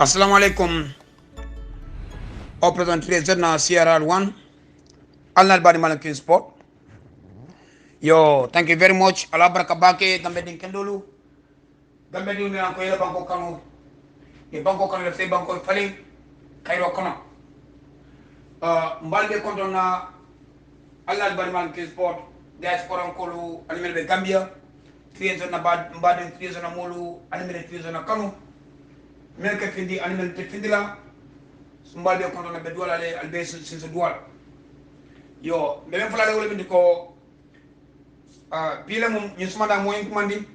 Assalamu alaikum. O President Trezen na CRR1. Alnal Badi Malakin Sport. Yo, thank you very much. Allah barakabake gambe din kendulu. Gambe din na ko yela banko kanu. E banko kanu le banko fali kayro kono. Mbalbe konton na Alnal Badi Malakin Sport. Diaspora kolu animel be Gambia. Trezen na mbade Trezen na molu animel Trezen na kanu. Melke findi animal te findila mbalbe konto na be duwala le albe sin duwala yo be men fulale wala bindi ko pile mum ñu sumada moy kumandi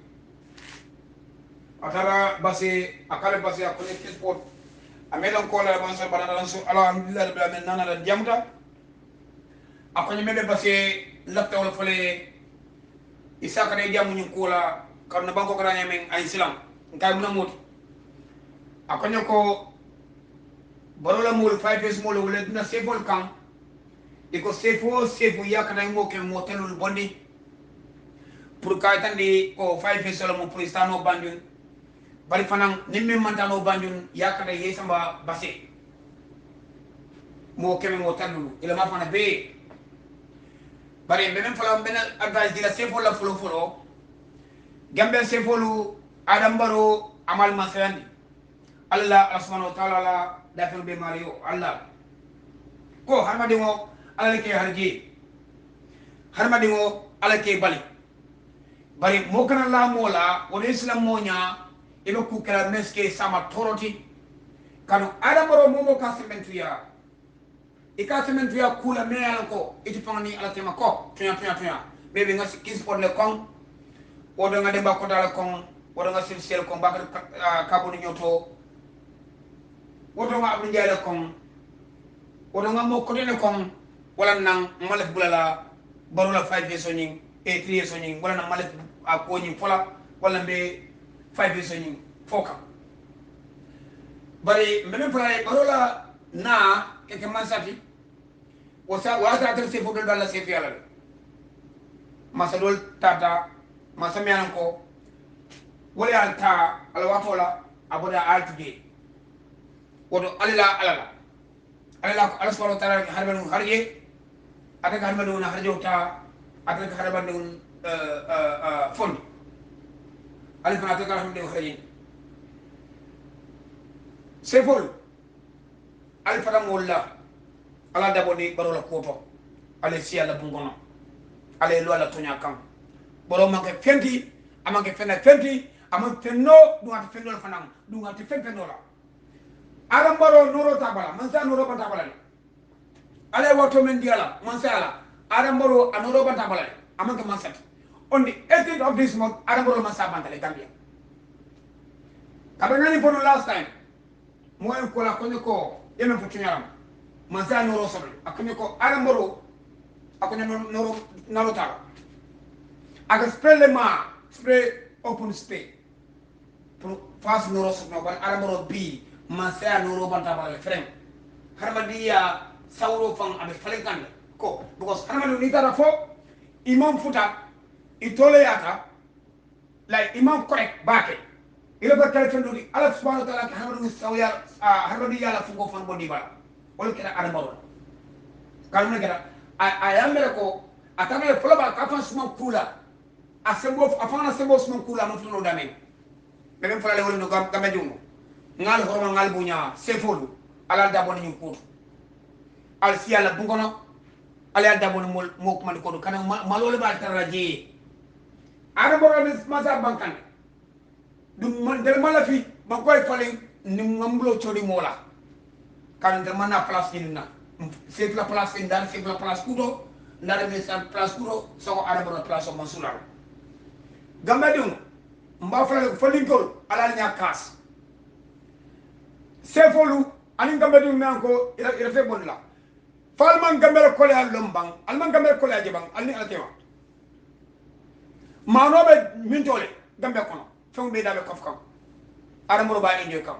atara base akale base a connect sport amelon ko la ban sa banana lan so alhamdulillah rabbil alamin nana la jamta akonye mebe base lafta wala fole isaka ne jamu ñu ko la kan na banko granya men ay islam ngay mu na moti akonyo ko barola mul 5 years mul wala dina sefol kan iko sefo yakata ngo ke motelul bondi pour ka tandi ko 5 years la mo pristano bandun bari fanan nimme mantano bandun yakata yesamba basse mo ke motelul ila ma fana be bari be men fala ben advice dila sefo la folo gambe sefolu adam baro amal masandi Allah subhanahu wa ta'ala la dafin be mario Allah ko harmadi ngo ala ke harji harmadi ngo ala ke bali bari mo kana la mola wala islam monya ibe ku kala meske sama toroti kanu adamaro momo ka sementuya ika sementuya kula me ala ko iti fangani ala tema ko tuya bebe ngasi kisport le kon wodo nga demba ko dala kon wodo nga sel kon bakar kaboni nyoto woto nga abdou ndiaye kon woto nga mo ko dene kon wala nang malef bulala barula 5 years oning e 3 years oning wala nang malef a ko nyi fola wala be 5 years oning foka bari mbeme fala barula na ke mansati wasa wata tar se fodol dalla se fi ala masadol tata masami ko wala alta ala watola aboda altide woto alala Allah subhanahu wa ta'ala harban harje ataka harban na harjo ta ataka harban fond alif na ataka harban harje sefol alif adam wala ala daboni barola koto ale si ala bungono ale lo ala tonya kan boro manke fenti amanke fenti amon fenno do at fenno fanam do at fenno la adam baro noro tabala mansa noro bantabala ale wato men diala mansa ala adam baro anoro bantabala amanka mansat on the 18th of this month adam baro mansa bantale Gambia kabana for the last time mo en ko la ko yemen futu nyaram mansa noro sobel akonyo ko adam baro akonyo noro taba aga spray open space pour face noro sobel ban adam baro bi masaya noro banta bala frem harmadiya sawro fang abe falenkande ko because harmadu ni tara fo imam futa itole yata like imam correct bake ila ba kala fendo di Allah subhanahu wa ta'ala harmadu ni sawya harmadiya la fungo fan bodi bala wala kira ada bawla kalmu kira ayamere ko atamele floba ka fan suma kula asembo afana sembo suma kula no funo dame beben fala le wala no gambe jumo ngal horma ngal bunya sefolu ala daboni ñu ko al si ala bungono ala daboni mo ko man ko kana malole ba taraji ara boro ni masa bankan dum man del malafi ma koy fale ni ngamlo chori mola kan del mana place dinna c'est la place ndar c'est la place kudo ndar me sa place kudo so ara boro place mo sulal gamadum mba fale falinkol ala nya kas sefolu anin gambe dum nanko ila fe bonla falman gambe ko le lombang alman gambe ko le jebang alni altewa manobe mintole gambe kono fon be dabe kof kam adam moro ba inde kam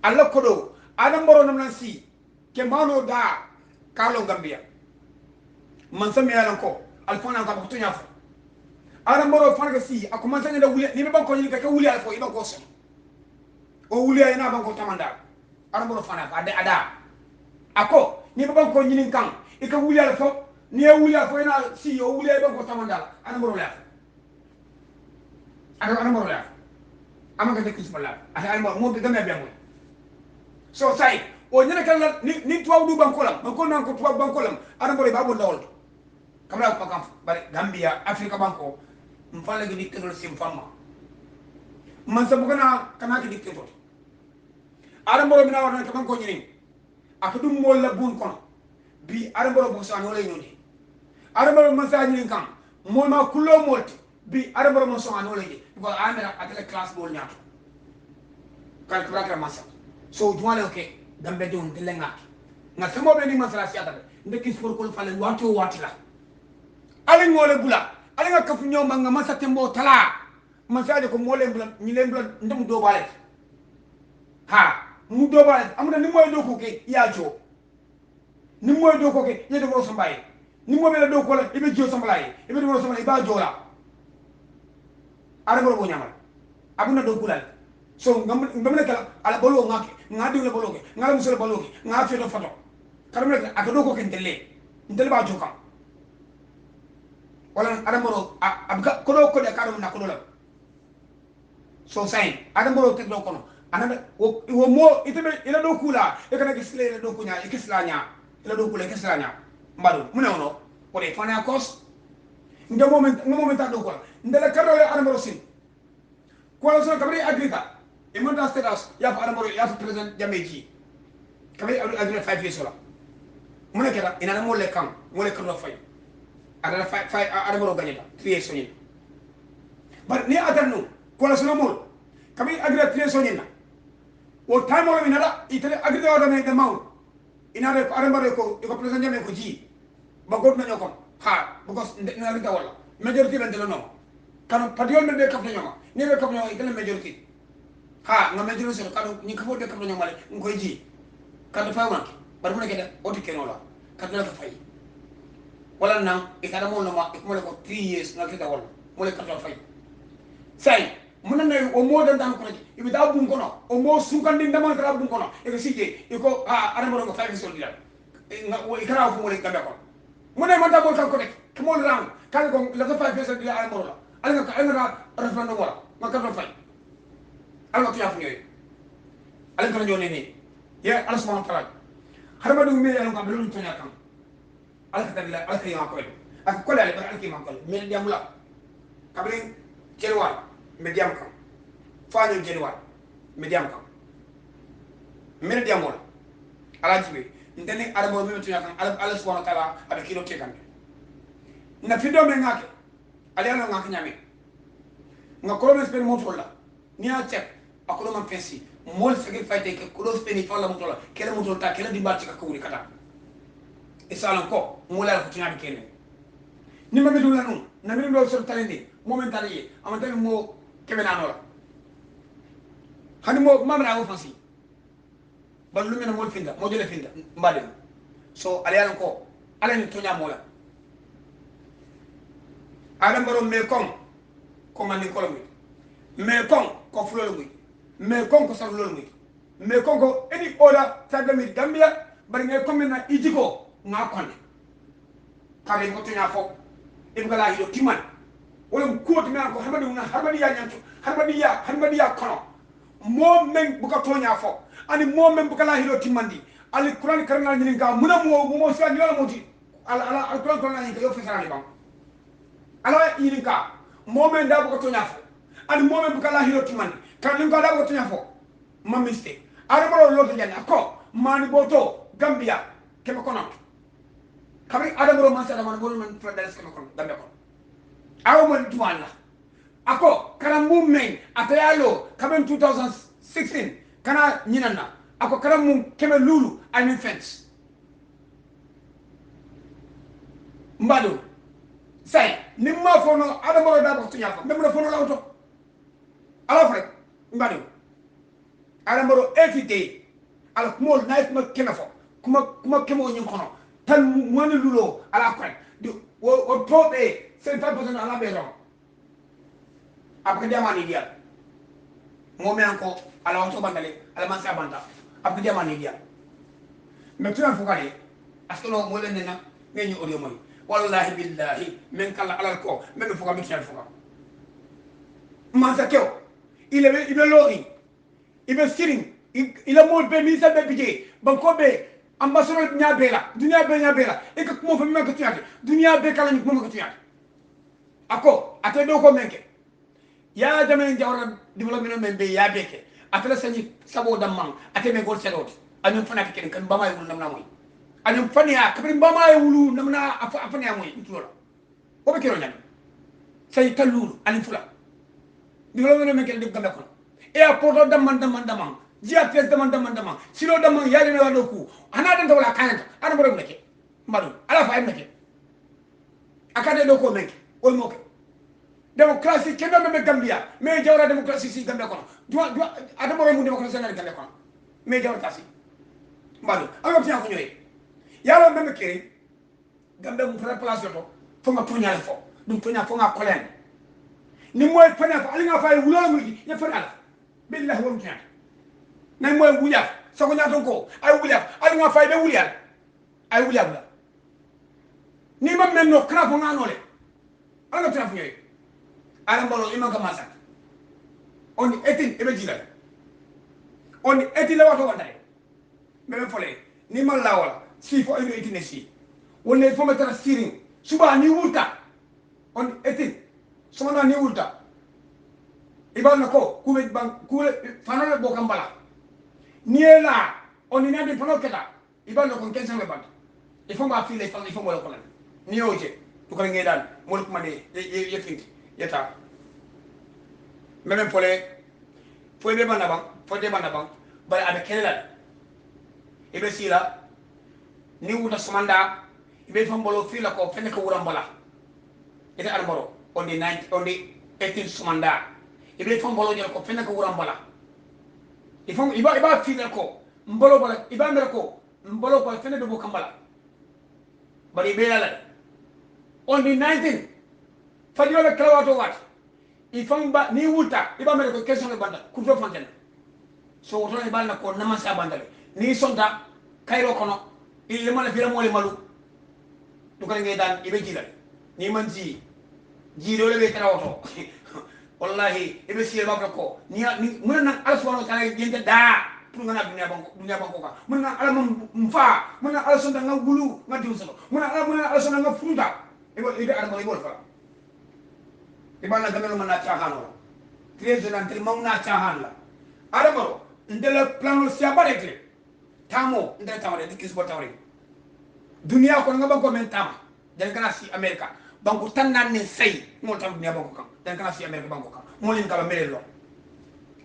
alla kodo adam moro nam nan si ke mano da kalo gambia man sami yalan ko alfona ka ko tunya fo adam moro farga si akuma tanya da wuli ni be banko ni ka wuli alfo iba ko so o wuli ay na banko tamanda aramboro fana ka ada ako ni ba ko nyinin kan e ka wulya fo ni e wulya fo ina si yo wulya ba ko tamandala aramboro la aramboro la amanga de kismala aramboro mo be gambe be so sai o nyene kala ni tuwa du bankolam banko nan ko tuwa bankolam aramboro ba bo lawol kamra ko kam bare Gambia Afrika banko mfala gi dictator sim fama man sa bugana kana ki dictator aramboro mina warna ka banko nyini akadum mol la bun kono bi aramboro bo sa no lay ñodi aramboro man sa nyini kam mol ma kullo molti bi aramboro mo so no lay ko amira atele class bol ñato kal kra masa so jwale okay gambe don de lenga nga samo be ni masala siata nde kis for ko falen wato watila ali ngole bula ali nga kafu nyoma nga masa tembo tala masaje ko mole bula ni len bula ndum do bale ha mu do bale amuna ni moy do ko ke ya jo ni moy do ko ke ye do so mbaye ni mo be la do ko la ibe jo so mbaye ibe do so mbaye ba jola ara bo nyamal abuna do bulal so ngamne kala ala bolo ngake ngadi la bolo ke ngala musala bolo ke ngafi do fato karamle akado ko ken tele ba joka wala adamoro abga kodo ko de karum na kodo la so sai adamoro tek do kono ananda wo mo itebe ila do kula e kana gisle ila do kunya e kislanya ila do kula kislanya mbado mune wono ko de fana kos nde moment do ko ndela karo ya adamoro sin ko la so kabri agrika e mon da status ya fa adamoro ya fa president jameji kabri agrika 5 years ola mune keda ina mo le kam mo le kano fay ada fay adamoro ganyata 3 years onin bar ni adarno ko la so mol kabri agrika 3 years onin o time wala minada itele agrika wada me de maw ina re adamoro ko president jame ko ji ba god nañu ko ha because na li wala majority ben de no kan patiol men be kaf nañu ni be kaf nañu itele majority ha nga majority so kan ni ko de kaf nañu male ngoy ji kan fa won bar mu ne kede oti kenola kan la fay wala na e kada mo no ma e ko le ko 3 years na kita wala mo le kan la fay sai mun na o mo dan ko ji ibi da bun ko no o mo su kan din da man kara bun ko no e ko sije e ko ara mo ko 5 years old nga o ikara ko mo le gambe ko mo ne man da bo kan ko nek ko mo ram kan ko la 5 years old ara mo la ala nga ka nga referendum wala ma kan la fay ala ko ya fu ñoy ala ko ñone ni ya ala subhanahu wa ta'ala harma du me ala ko be lu tonya kam ala ka dalla ala ka ya ko ak ko la ala ki ma ko me diam la kabrin jelwa me diam kam fañu jelwa me diam kam me diam wala ala jibe ndene arabo me tonya kam ala subhanahu wa ta'ala ala kilo tekan na fido me ngake ala ala ngake nyame ngakolo me spel mo tola ni a check akolo man pensi mol fegel fayte ke kulo speni fala mutola kele mutol ta kele dimbarti ka kawri kata e salon ko mola ko tinabi kene ni ma medul lanu na mi do so talende momentali amantali mo kebena nola hani mo mamra wo fansi ban lumena mol finda mo jole finda mbade so ala yalan ko ala ni tonya mola adam baro me ko mandi kolmi me ko fulolo mi me ko sarlolo mi me ko eni oda tagami Gambia bari ngay comme na ijiko nga konde kare ko tonya fo e bugala hido timan wala ko to me ko harbadi ya kono mo men buka tonya fo ani mo men bugala hido timandi ali Quran karna ni ga muna mo sa ni wala moti ala Quran karna ni yo fesara bam ala yini ka mo men da buka tonya fo ani mo men bugala hido timandi kan ni ko da buka tonya fo ma mistake ara baro loto jani ko mani boto Gambia kema kono kabri adamoro man sada man bolu man fladales kema kono Gambia kono awo man tuwala ako kala mum men atayalo kaben 2016 kana nyinana ako kala mum keme lulu amin fence mbado say nimma fono adamoro da ko tunya ko mem na fono lawto ala frek mbado adamoro everyday ala kumol night ma keme fo kuma kemo nyin kono tan woni lulo ala ko di o tobe 75% ala be ron après diamani dia mo me anko ala wato bandale ala man sa banda abdu jamani dia mais tu en fukale askano mo len na ngeni audio moy wallahi billahi men kala alal ko men fuka mi tial fuka Mansakeo, il est lori, il est sitting, il est mort, ministre de budget, bankobe, ambassadeur Niabela, dunia be Niabela, et que comment fait même que tu as, dunia be kalani comment que tu as. Ako, ate do ko menke. Ya jamen jawra development men be ya beke. Ate la sani sabo damman, ate me gol sedot. Anyum fana ke kan bama yul namna moy. Anyum fania kabri bama yulu namna afania moy tulola. O be kero nyam. Say talulu alim fula. Development men kel dib gambe ko e a poto damman jia tes damman silo damman yali na wado ku ana dan wala kanata ana borom nake mbalu ala fa nake akade do ko menke ol moke démocratie kendo me gambia mais jawra démocratie si gambe ko do ada borom démocratie na gambe ko mais jawra tasi mbalu ala fi ko ñoy yalo be me kiri gambe mu fa place to fo nga toñal fo dum toñal fo nga kolen ni moy fana fa ali nga fay wulo mu ya fana ala billahi wa mutiyat na moy wuya so ko nyaton ko ay wuya ali nga fay be wuya ay wuya la ni mam men no kra fo nga nole ala traf ñoy ala mbolo ima ka masak on etin e be jila on etin la wato wonday be fole ni mal la wala si fo ay etin si wonne fo metara siring suba ni wuta on etin somana ni wulta ibal ko kube bang kule fanale bokambala niela on ina de fano keta ibal ko kensan le bant il faut ma file il faut mo ko lan ni oje to ko ngey dal mo ko mane ye finti yeta même pole fo be bana bang bari abe kelal ibe sila ni wuta somanda ibe fambolo fila ko fene ko wurambala ite arboro on the 18 sumanda ibe fon bolo jel ko fenna ko wuram bala ifon iba fina ko mbolo bala iba mer ko mbolo ko fenna do kambala bari be la on the 19 fadiyo le klawato wat ifon ba ni wuta iba mer ko question le banda ku do fonten so woto iba na ko namasa bandale ni sonda kayro kono ile mala fira mo le malu du ko ngay dan ibe jilal ni man ji jiro le be tarawoto wallahi ibe siye mabra ko ni mun na ala subhanahu wa ta'ala yende da pour ngana dunya banko ka mun na ala mfa mun na ala sonda ngam bulu ngadi uso mun na ala sonda ngam fruta ibe arma ibe fa ibe na gamelo man na chahano trésor tel mam na chahanla adamaro ndela plano sia barekle tamo ndela tawre dikis bo tawre dunya ko ngaba ko men tama den kana si america banko tan nan ne sey mo tam dunya banko kam den kana si america banko kam mo len kala mele lo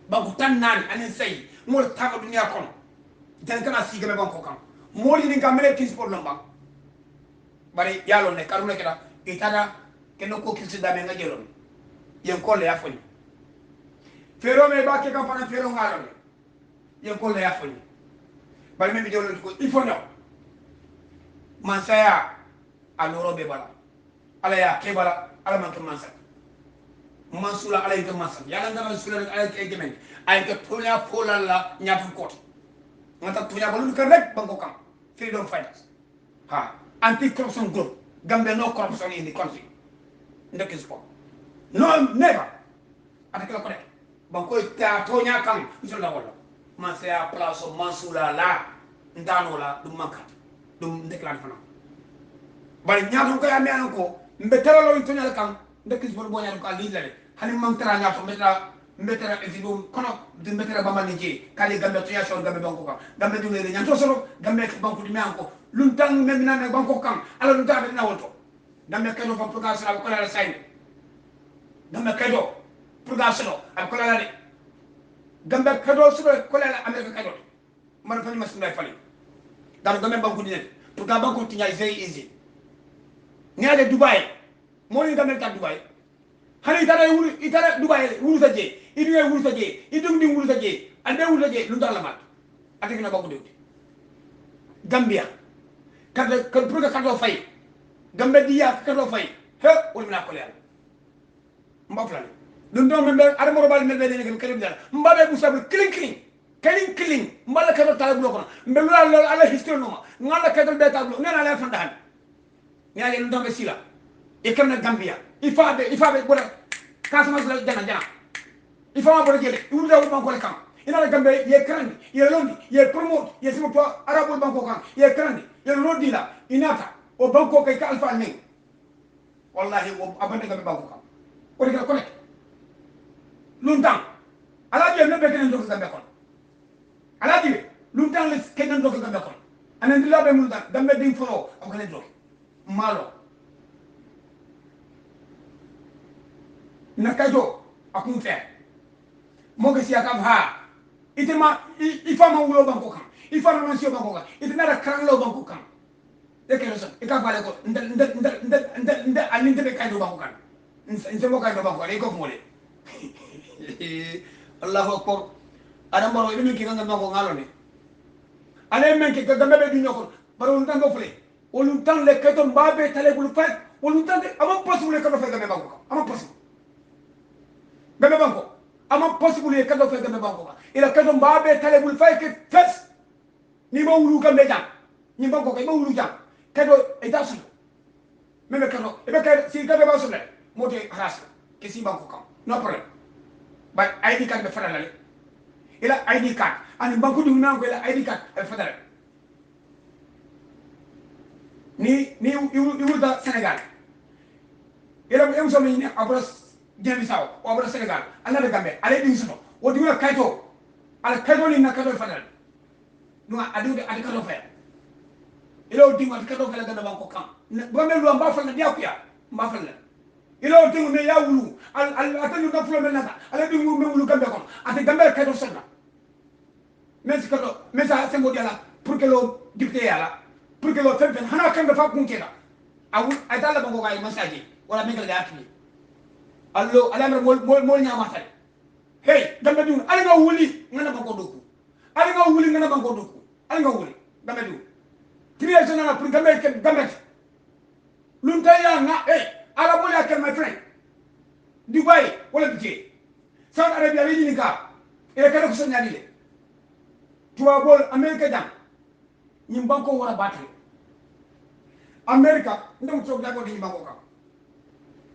banko tan nan anen sey mo tam dunya kono den kana si gabe banko kam mo len ka mele kis por lomba bari yalo ne karuna keda itada keno ko kisi da me ngajelo yen ko le afoni fero me ba ke kam fana fero ngalo yen ko le afoni bari me video ko il faut no mansaya aloro be bala ala ya kebala ala man kam mansa mansula ala yake mansa yalla ngam sula ala ke gemen ay ke tonya polala nyatu kot ngata tonya balu kan rek banko kam freedom fighters ha anti corruption group gambe no corruption in the country ndek sport no never atakala ko rek banko ta tonya kam sula wala mansaya place mansula la ndano la dum mankat dum deklan fana bari ñaato ko yami an ko mbetara lo to ñal kam ndekis bon bo ñal ko ali lale hani mam tara ñaato mbetara e fidum kono de mbetara bamba ni je kali gambe to yaso gambe banko kam gambe du le ñanto solo gambe banko di mi an ko lun tan même na banko kam ala lun tabe na wolto gambe kado fam pour gasala ko la sayne gambe kado pour gasalo ak ko la de gambe kado suba ko la amerika kado man fa ni masnday fali dar gambe banko di ne pour ga banko tinya very easy ni ale dubai mo ni gamel ta dubai hani itara dubai wulu saje idu wulu saje idum di wulu saje ande wulu saje lu dal mat atek na bako dewti gambia kada kan pour ka do fay gambe dia ka do fay he wol na ko leal mbafla lu ndo membe ada mo robal melbe ne kam kelim dal mbabe bu sabul kling kling kelin killing mbala kedo tala bulo kono mbe lula lol ala history no ngala kedo be tablo ngana la fanda han ni ale ndo be sila e kamna gambia ifa be bola kasama la jana ifa ma bola jele wulda wul banko le kam ina la gambe ye krandi ye londi ye promote ye simo to arabo banko kam ye krandi ye lodi la inata o banko kay ka alfa ne wallahi o abande gambe banko kam o de ko nek luntan ala je ne be kenen do gambe kon ala je luntan le kenen do gambe kon anen dila be muldan gambe ding foro am kenen do malo nakajo akun fe mo ke siya kam ha itima ifama wulo banko kan ifama man siyo banko kan itina da kran lo banko kan de ke so e ka fale ko nda alinde be kaydo banko kan nse mo kaydo banko re ko mole Allahu akbar adam baro ibe ki ngam banko ngalo ne ale men ke gambe be du nyoko baro ndan go fle wolu tan le keto mbabe tale bulu fat wolu tan ama possible ko fa gambe banko ama possible gambe banko ama possible e kado fe gambe banko ila kado mbabe tale bul fay ke fes ni ma wulu gambe jam ni banko kay ma wulu jam kado e dasu meme kado e be kay si gambe ba soble moti haras ke si banko kam no problem ba ID card be fadala le ila ID card ani banko dum nan ko ila ID card e fadala ni da Senegal ila em so ni abros Guinée Bissau o abra Sénégal ala de Gambie ala di soto o diwla kayto ala kayto ni nakado fadal duma adu de adu kado fa ilo dingo adu kado fa la ganda banko kam bo me lu mba fa na dia kuya mba fa la ilo dingo me ya wulu al atanu na fulo men naka ala dingo me wulu Gambie kon ate Gambie kayto sonna mais kado mais ça c'est modela pour que lo député yala pour que lo fen hana kan fa kun kela awu adala banko kay masaji wala mengal ga akli allo alamra mol nyama tay hey gambe dun ali nga wuli ngana banko doku ali nga wuli ngana banko doku ali nga wuli gambe dun trier na pour gambe ke gambe lunta ya nga hey ala mol ya my friend Dubai wala bije Saudi Arabia wi ni ka e ka ko sanya dile tuwa bol America jam nyim banko wara batri America ndum tok dago di banko ka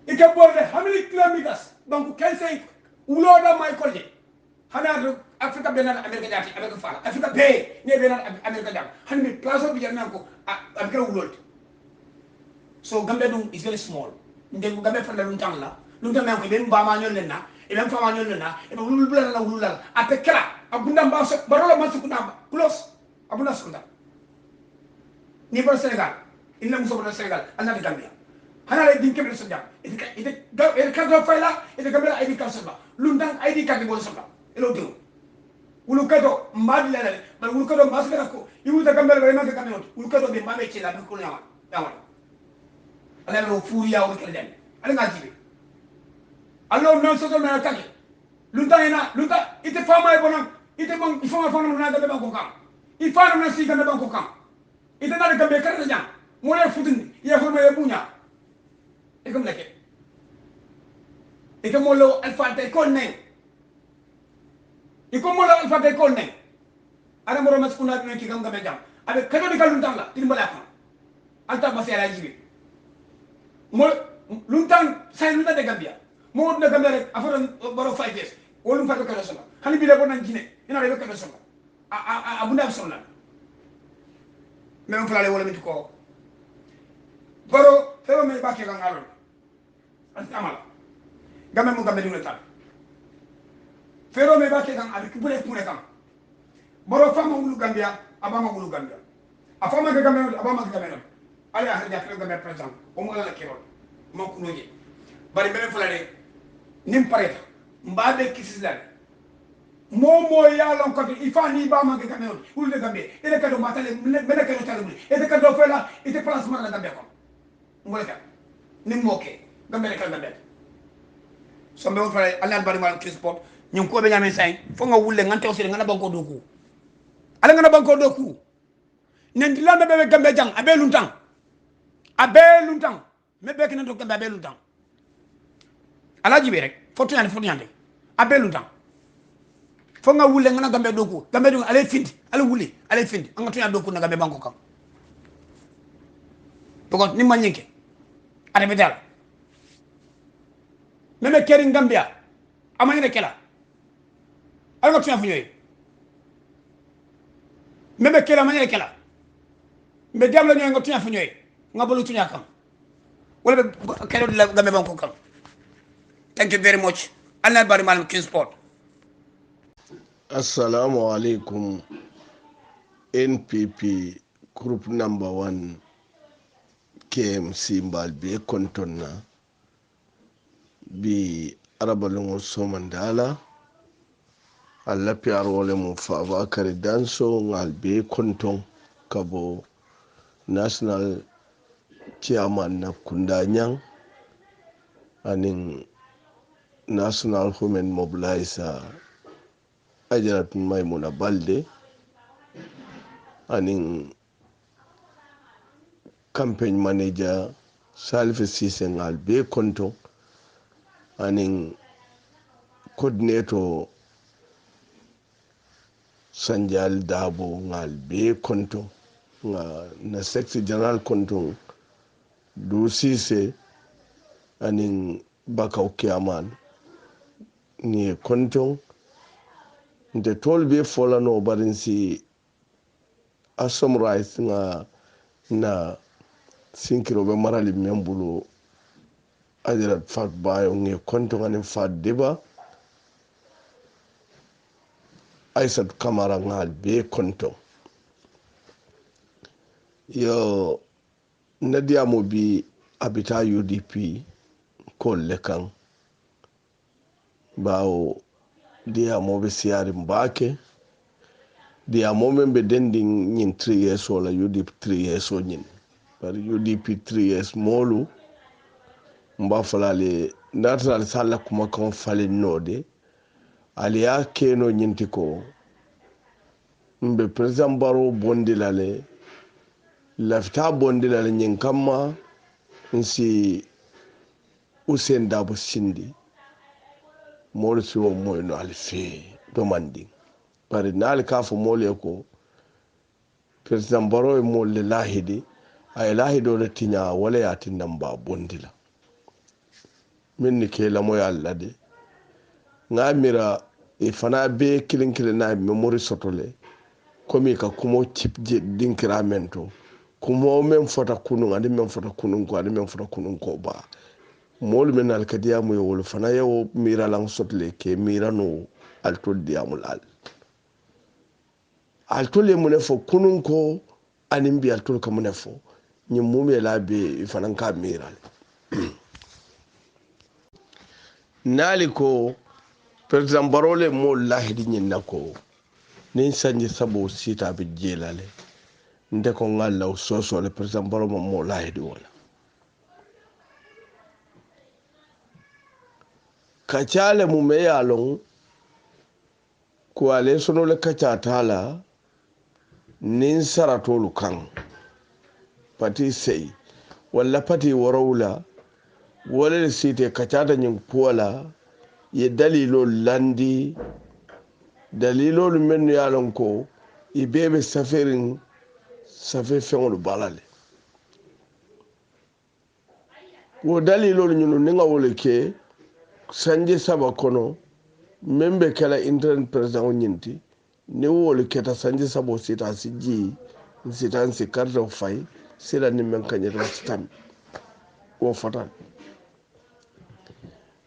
ike borde hamili kilometers donc 15 uloda may kolje hana Afrika benal America jati America fala Afrika be ne benal America jam hanmi place bi jarna ko Afrika ulol so gambe dum is very small ndem gambe fala lu tan la lu tan ko be mbama ñol lenna e ben fama ñol lenna e be wulul bulal la wulul ate kala abunda mba so barolo man su kunamba close abunda sunda ni pour Sénégal il ne muso pour Sénégal ana de Gambia hana le din kebe so jam ite kado fayla ite gamela ID card soba lundan ID card bo soba elo do wulu kado mbadi la le ba wulu kado mbas ka ko iwu da gamela ba ma ka kamelo wulu kado be mame ci la be ko nyama yawa ala lo furi ya wulu kede ala nga jibe allo non so do na kake lundan ina lundan ite fama e bonan ite bon il faut ma fona na gambe banko kam il faut na si gambe banko kam ite na de gambe kare jam mo le futindi ya fo me bunya e comme leke e comme lo alfa te konne e comme lo alfa te konne ada mo romas kuna ne ki gam jam abe kado de kalun la tin bala fa alta ba sera jibe mo luntan say lunta de gambia mo na gambia rek aforo baro 5 years wolum fa ko kala sona hani bi le bonan jine ina le ko sona abunda sona même fala le wala mit ko baro fero me bakke kan alon amal gambe mo gambe dum tal fero me bakke kan abi kubule pune kan baro fama wulu gambia abama wulu gambia afama ga gambe abama ga gambe ala ha ja fero gambe president o mo ala kero mo ko noje bari meme fulade nim pareta mbabe kisizal momo ya lon ko ifani ba ma ga gambe wulu de gambe ele kado matale mele kado tale ele kado fela ite place ma la gambe ko ngoleka nim moke gambe le gambe so mbe won ala bari mal crisport nyum ko be nyame say fo nga wulle ngante aussi ngana banko doku ala ngana banko doku nen dilande be gambe jang abe luntan me be kenen to gambe abe luntan ala jibe rek fotu nyande abe luntan fonga wulle ngana gambe doku gambe do ale findi ale wuli ale findi anga tunya doku na gambe banko kam to ni manyinke ade bedala meme keri gambia amanyene kela alga tunya funyoy meme kela amanyene kela mbe diablo nyoy nga tunya funyoy nga bolu tunya kam wala kelo la gambe banko kam. Thank you very much. Allah bari malam King Sport. Assalamu alaikum. NPP group number 1 KMC mbal be kontonna bi arabalungo somandala alla piar wole mu fava kare danso ngal be konton kabo national chairman na kundanyang aning national women mobilizer ajarat maimuna balde aning campaign manager Salif Cisse ngal be konton aning coordinator Sanjal Dabo ngal be konton na secretary general konton du Cisse aning Bakaw Kiaman ni konton nte tol be fola no barinsi asom rights na sinkiro be marali membulu ajarat fat bayo ngi konton aning fat deba Aisat Kamara ngal be konton yo nadia mo bi abita UDP ko lekan bawo dia mo be siari mbake dia mo membe dending nyin 3 years wala UDP 3 years o nyin par UDP 3 years molu mba falale natural sala kuma kan fale node aliya keno nyinti ko mbe president baro bondilale lafta bondilale nyin kama nsi Usain Dabo Sindi molu siwo moy no alfe do mandi bari nal ka fo mole ko president baro e mole lahidi ay lahido le tinya wala ya tinnan ba bondila minni ke la moy alla de ngamira e fana be kilin na memory sotole komi ka kumo chip je dinkira mento kumo men fota kunun adi men fota kunun ko adi men fota kunun ko ba mol men al kadiya mo wol fana yo mira lang sotle ke mira no al tol diamul al tol mo ne fo kunun ko anim bi al tol ka mo ne fo ni mumé la be fana ka mira naliko president barole mo lahidi nyin nako nin sanji sabo sita be jelale nde ko ngalla soso le president baro mo lahidi wala kachale mu me yalon ko ale sono le kachatala nin saratolu kan pati sei wala pati warawla wala le site kachata nyin kuwala ye dalilo landi dalilo men yalon ko ibebe safirin safe fengol balale wo dalilo nyunu ninga wole ke sanje saba kono membe kala internet president nyinti ni wole keta sanje sabo sita siji sita si karto fay sila ni men kanyeta stam wo fatan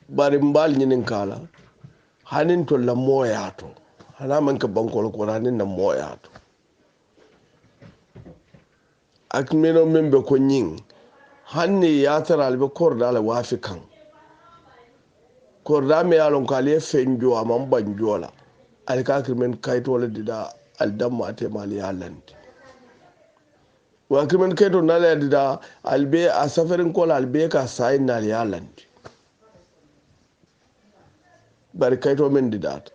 bari mbal nyinin kala hanin to la moyato hana man ka bankol ko hanin na moyato akmeno membe ko nyin hanni ya tara albe korda la wafi kan korda me yalon ko ale fenjo amam banjola al ka krimen kayto le dida al damma te mali yalandi wa krimen kayto nala dida albe a safarin ko albe ka sai nal yalandi bari kayto men didata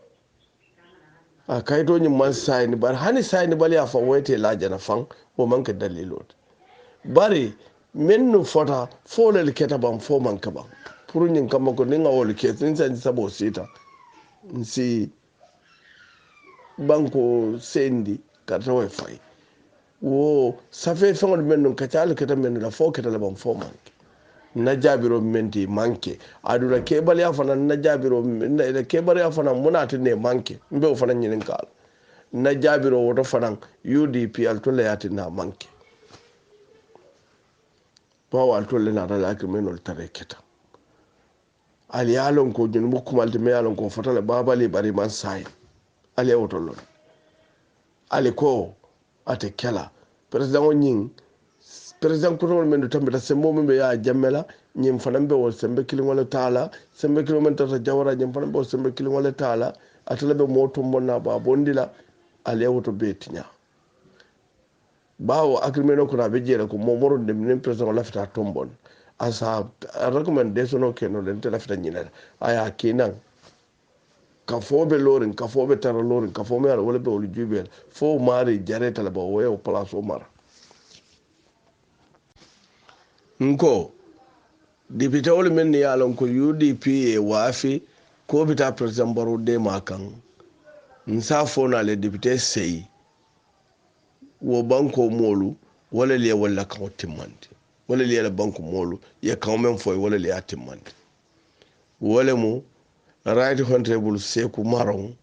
a kayto nyi man sai ni bar hani sai ni bali afa wote la jana fan o man ka dalilot bari men no fota fole le keta bam fo man ka bam pour nyin kam ko ninga wol ke tin san sabo sita nsi banko sendi kata way fay wo safe fengol men non kacal kata men la fo kata la ban fo manke na jabiro menti manke adura kebal ya fana na jabiro na kebal ya fana munati ne manke mbe o fana nyinin kala na jabiro woto fana UDP altola yati na manke bawo altola na dala agreement tare keta ali yalon ko jun mukumalti me yalon ko fotale babali bari man sai ali woto lon ali ko ate kela president onyin president ko men do tambita sembo membe ya jammela nyim fanam be wol sembe kilin wala taala sembe kilin men tata jawara nyim fanam be wol sembe kilin wala taala atala be moto monna ba bondila ali woto betinya bawo agreement ko na be jere ko momoro de min president la fita tombon asa recommendation o keno den tela fita nyina aya kinan ka fobe lorin ka fobe tara lorin ka fo mera wala be wol jubel fo mari jareta la ba wo place o mara nko député wol men ni yalon ko UDP e wafi ko bita president baro de makan nsa fona le député sey wo banko molu wala le wala kan timmandi wala le banko molu ya kan men foy wala le timmandi wala mu right honorable Seku Maron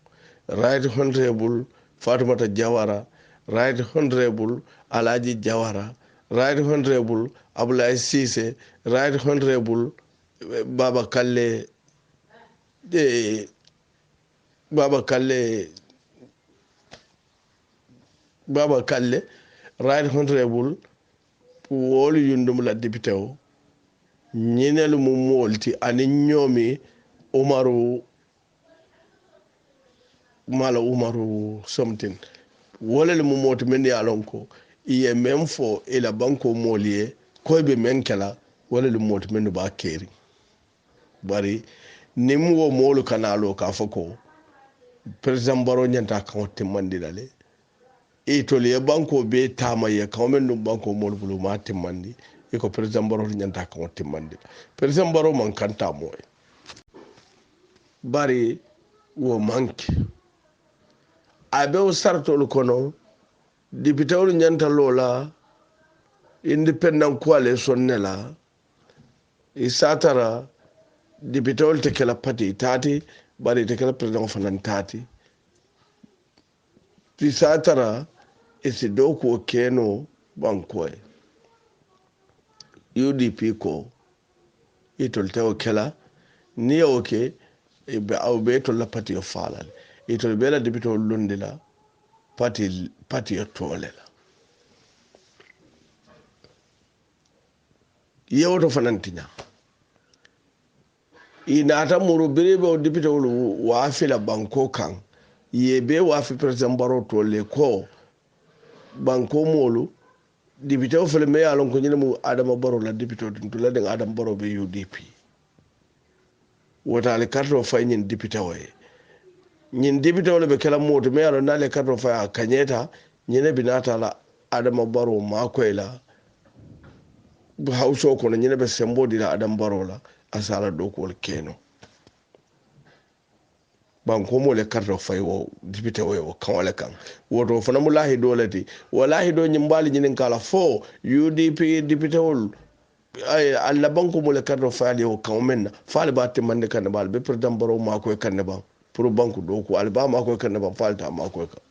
right honorable Fatoumata Jawara right honorable Alaji Jawara right honorable Abdoulaye Cissé right honorable Baba Kalle right honorable wolu yundum la député o ñinelu mu molti ani ñoomi umaru something wolele mu moti men yalon ko iye men fo ila banko molie koybe men kala wolele moti men ba keri bari nim wo molu kanalo ka fako president baro nyanta kan timmandi dale e to le banko be tama ye kan men dum banko molu bulu ma timmandi e ko president baro nyanta kan timmandi president baro man kanta moy bari wo manke abe o sartol kono député ol nyanta lola independent coalition nela isatara député ol te kala parti tati bari te kala president fanan tati isatara isi doko keno bankoy UDP ko itol tewo kala ni oke be awbe to la parti o falal itol bela député ol lundila parti o tolela yewto fanantinya inata muru birebe o député ol wafila banko kan yebe wafi president baro tole ko banko molu député o fele me alon ko nyinemu adama baro la député o tula den adam baro be UDP wota le carte fay nyin député o nyin député o be kala moto me alon na le carte fay kanyeta nyine binata la adama baro makoyla hauso ko nyine be sembo dila adam baro la asala do ko keno banko mo le carte fay wo député o kan wala kan woto fana mulahi dolati wallahi do nyimbali nyinin kala fo UDP député ol ay alla banko mo le carte fay o kan men faale ba te mande kan bal be president baro ma ko kan ba pour banko do ko alba ma ko kan ba falta ma ko kan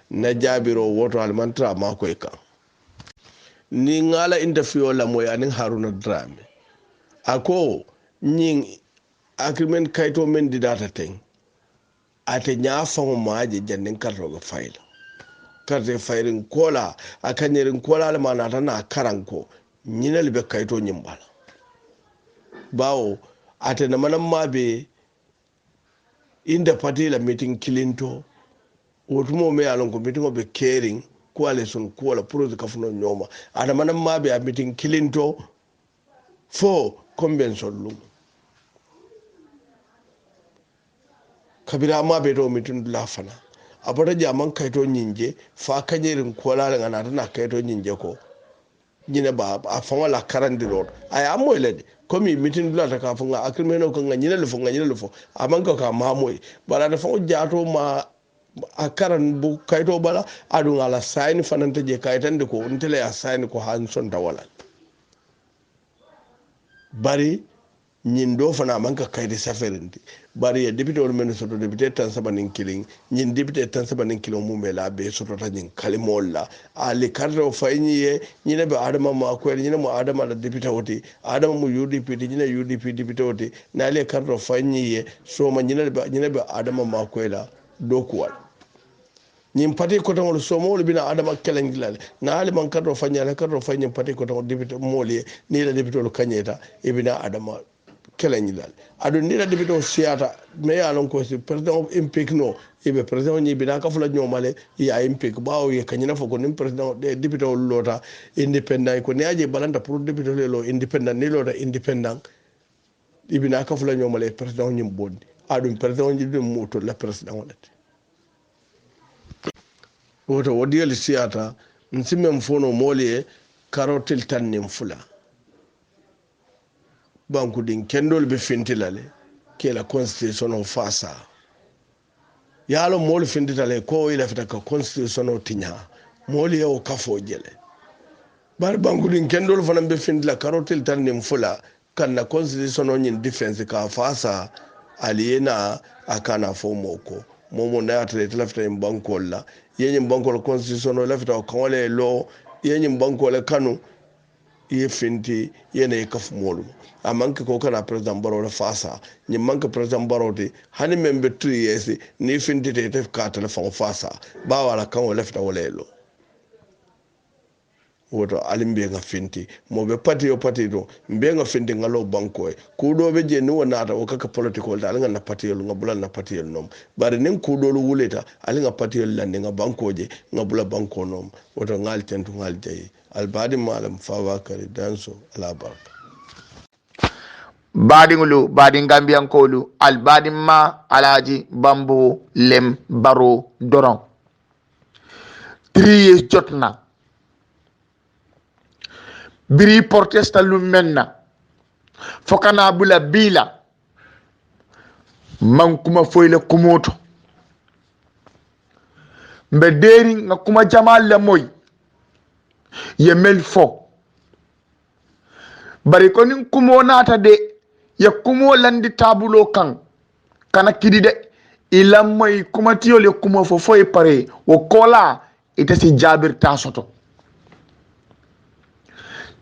na jabiro woto almantra ma ko kan ni ngala interview la moy anin Haruna Drame ako nyin agreement kayto men di data ten ate nyafango maaje janden karto fayla karte fayrin kola akanyerin kola la manata na karanko nyinel be kayto nyimbala bawo ate na manam mabe inda party la meeting kilinto wotumo me alon ko meeting be caring coalition kola projet kafuno nyoma ada manam mabe a meeting kilinto fo convention lu kabira ma be do mitun lafana abada jaman kaito nyinje fa kanyerin kola la ngana na kaito nyinje ko nyine ba a fama la karandiro ay amoyle komi mitin la ta ka funga akrimeno ko nganyine le funga nyine le fo amanka ka mamoy bara da fo jato ma a karan bu kayto bala adu ala sayni fanante je kaytande ko ntele a sayni ko han sonta wala bari ñin do fana manka kayde saferenti bari ya député wol men soto député tan sabanin killing ñin député tan sabanin kilo mumbe la be soto ta ñin kalimol la ali karro fayni ye ñine be adama ma ko ñine mo adama la député woti adama mu UDP ñine UDP député woti na ali karro fayni ye so ma ñine be adama ma ko la do ko wal ñin pati ko tan so mo bina adama kelengilale na ali man karro fayni la karro fayni pati ko tan député moli ni la député lo kanyeta e bina adama keleñilal aɗo ndira député o siyata mais alon ko si président o impique no iɓe président o ñibina ka fula ñomale ya impique ɓawo ye kañina fo ko nin président député o loota indépendant ko ni aji balanta pour député lo indépendant ni loota indépendant ibina ka fula ñomale président o ñim bondi aɗum président o jiɗum muto la président o lete woto wodiyali siyata simmen fono mooli e karotel tan nin fula banku din kendol be fintilale ke la constitution o fasa yalo mol fintitale ko ila fita ka constitution o tinya moli o kafo jele bar banku din kendol fana be fintila karotel tan nim fula kan na constitution o nyin defense ka fasa aliena akana fo moko momo na atre lafta im banko la yenyin banko la constitution o lafta ko wale lo yenyin banko la kanu ye finti yene kaf molu amanke ko kana president baro la fasa ni manke president baro de hani membe 3 years ni finti te ka telefon fasa ba wala kan wala fita wala lo woto alimbe nga finti mo be pati o pati do mbe nga finti ngalo banko e kudo be je ni wonata o kaka political da nga na pati nga bula na pati nom bari nin kudo lu wuleta ali nga pati lande nga banko je nga bula banko nom woto ngal tentu ngal jayi albadi malam fawa kari danso ala barka baadiŋolu baadiŋ gambiyankolu albaadiŋ ma alaji bambo lem baro doron 3 years jotna biri protesta lu menna fokana bula bila man kuma foyle kumoto mbe deri nga kuma jamal le moy ye mel fo bari ko nin kumo nata de ya kumo landi tabulo kan kana kidi de ilam moy kuma tiyol ya kumo fo foy pare wo kola ite si jabir ta soto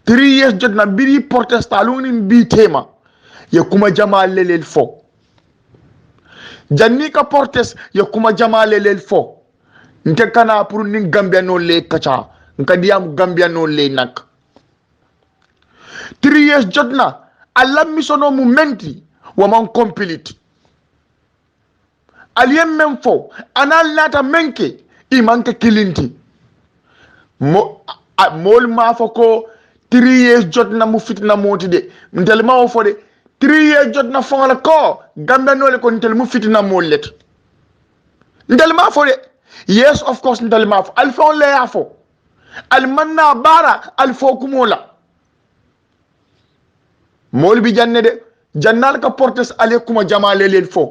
3 years jotna biri protesta lunin bi tema ya kuma jamal lelel fo janni ka protest ya kuma jamal lelel fo nke kana pour nin gambia no le kacha nka diam gambia no le nak 3 years jotna alla misono mu menti wa man complete aliyem men fo anal nata menke imanke kilinti mol ma fo ko 3 years jotna mu fitna moti de ntel ma o fo de 3 years jotna fo la ko gambia no le ko ntel mu fitna molet ntel ma fo de yes of course ntel ma fo al fo le ya fo al manna bara al fo kumola mol bi janne de jannal ka portes ale kuma jamale lel fo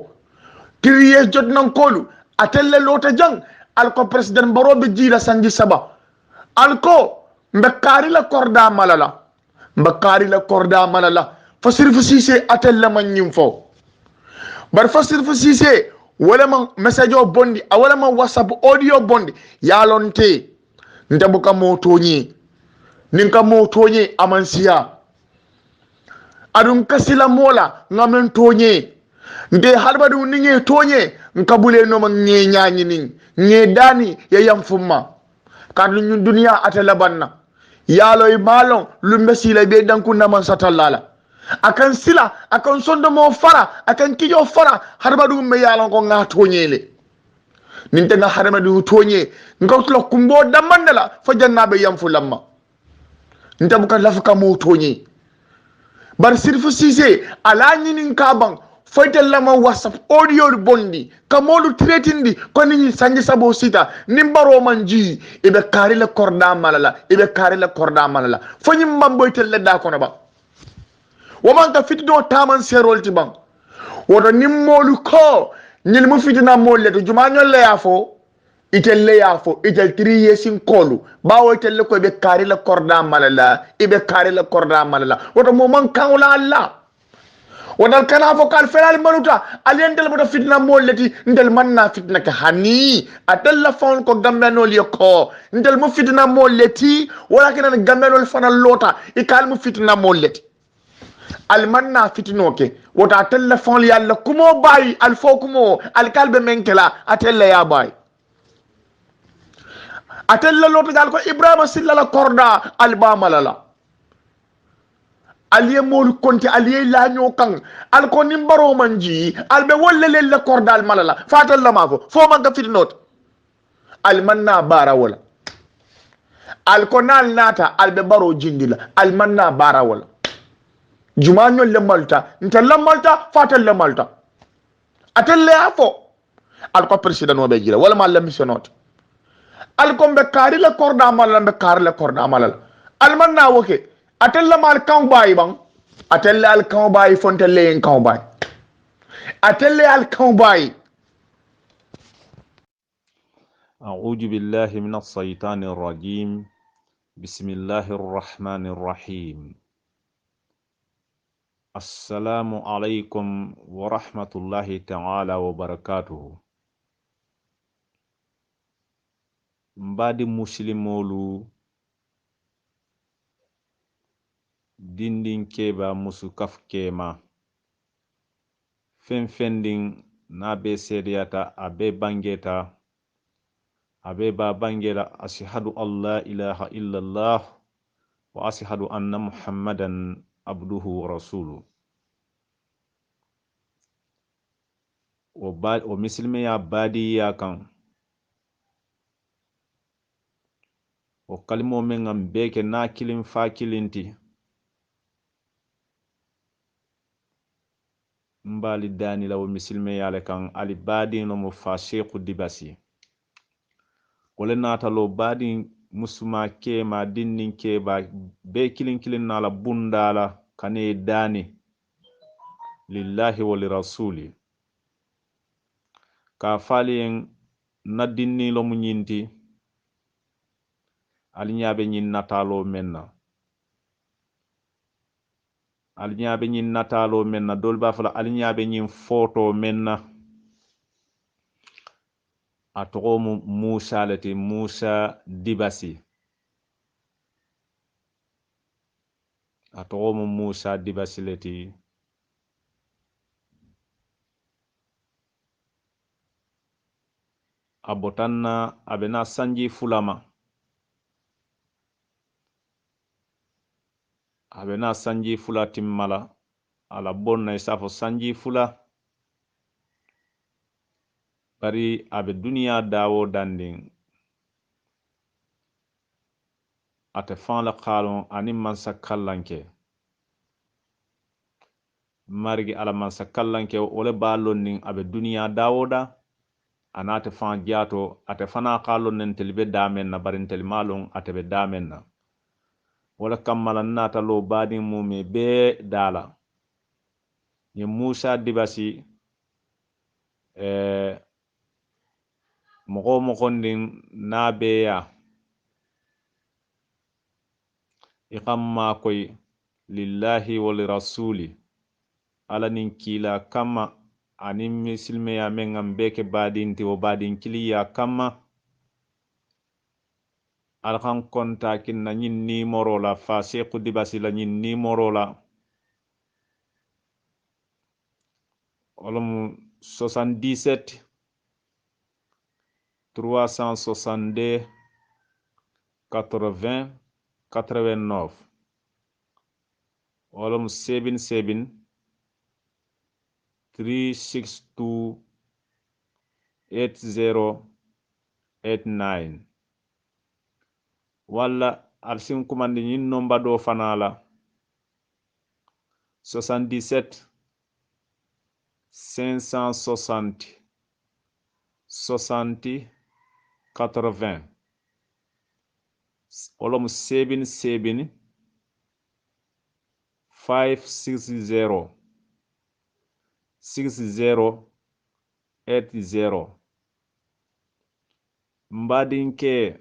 3 years jot nan kolu atelle lota jang al ko president baro be jila sanji saba al ko mbakari la korda malala fa sirfu sise atelle man nyim fo bar fa sirfu sise wala man message o bondi wala man whatsapp audio bondi yalonte ndabuka motonyi ninka motonyi amansiya adun kasila mola ngamen tonye nde harbadu ninge tonye nkabule no man nge nyaani nin nge dani ya yamfumma kadu nyun dunya atala banna yalo e malon lumbe sila be danku naman satallala akan sila akan sondo mo fara akan kijo fara harbadu me yalon ko nga tonyele ninte nga harbadu tonye ngawtlo kumbo damandala fa jannabe yamfulamma ntabuka lafuka mo tonye bar sirfu sise ala nyinin kaban foytel lama whatsapp audio bondi kamolu tretindi ko ni sanji sabo sita nimbaro manji ibe kari la korda malala foni mbamboytel le da kono ba woman ka fitido taman serolti ban wodo nimmolu ko nyil mu fitina molle to juma nyol le yafo itelle ya fo itel 3 years in kolu bawo itelle ko be kari la korda malala ibe kari la korda malala woto mo man kawla Allah wonal kana fo kal felal manuta alientel boto fitna molleti ndel manna fitna ka hani atella fon ko gambenol yoko ndel mo fitna molleti wala kenan gambenol fana lota e kal mo fitna molleti al manna fitno ke wota atella fon yalla kumo bayi al fo kumo al kalbe menkela atella ya bayi atella lota gal ko ibrahima sillala korda al bamalala aliye molu konti aliye laño kan al ko nimbaro manji al be wolle le kordal malala fatal la mafo fo man ka fitnot al manna bara wala al ko nal nata al be baro jindila al manna bara wala jumañol le malta ntel la malta fatal le malta atel le afo al ko president no be jira wala mal la missionot al ko be kari le korda malala be kar le korda malala al manna woke atel la mal kan bayi bang atel al kan bayi fonte le en kan bayi atel al kan bayi أعوذ بالله من الشيطان الرجيم بسم الله الرحمن الرحيم السلام عليكم ورحمة الله تعالى وبركاته mbadi muslimolu dindin keba musu kaf kema fending na be seriyata abe bangeta abe ba bangela ashhadu an la ilaha illallah wa ashhadu anna muhammadan abduhu wa rasuluhu o misilme ya badi ya kan o kalimo men ngam beke na kilin fa kilinti mbali dani la o misilme ya le kan ali badi no mo fa sheikhu dibasi wala natalo badi musuma kema dinnin keba be kilin nala bundala kane dani lillahi wa lirasuli ka falien na dinni lo mu nyinti alinyaabe nyin natalo menna dolba fala alinyaabe nyin photo menna atogomu Musa leti Musa Dibasi atogomu Musa Dibasi leti abotanna abena sanji fulama abena sanji fula timmala ala bonna isafo sanji fula bari abe duniya dawo dandin ate fan la qalon ani mansa kallanke marigi ala mansa kallanke wole balon nin abe duniya dawoda anate fan jato ate fana qalon nen telbe damen na barin telmalon ate be damen na wala kammala nata lo badin mume be dala ni Musa Dibasi mogo ndin nabeya iqamma koy lillahi wa lirasuli ala nin kila kama anin misilme ya mengam beke badinti o badin kiliya kama alkan konta kinna nyin nimoro la fa Sheikhu Dibasi la nyin nimoro la olum 77 362 80 89 olum 77 362 8089 wala alsin kumandi nyin nomba do fanala 77 560 60 80 olom 77 560 60 80 mbadinke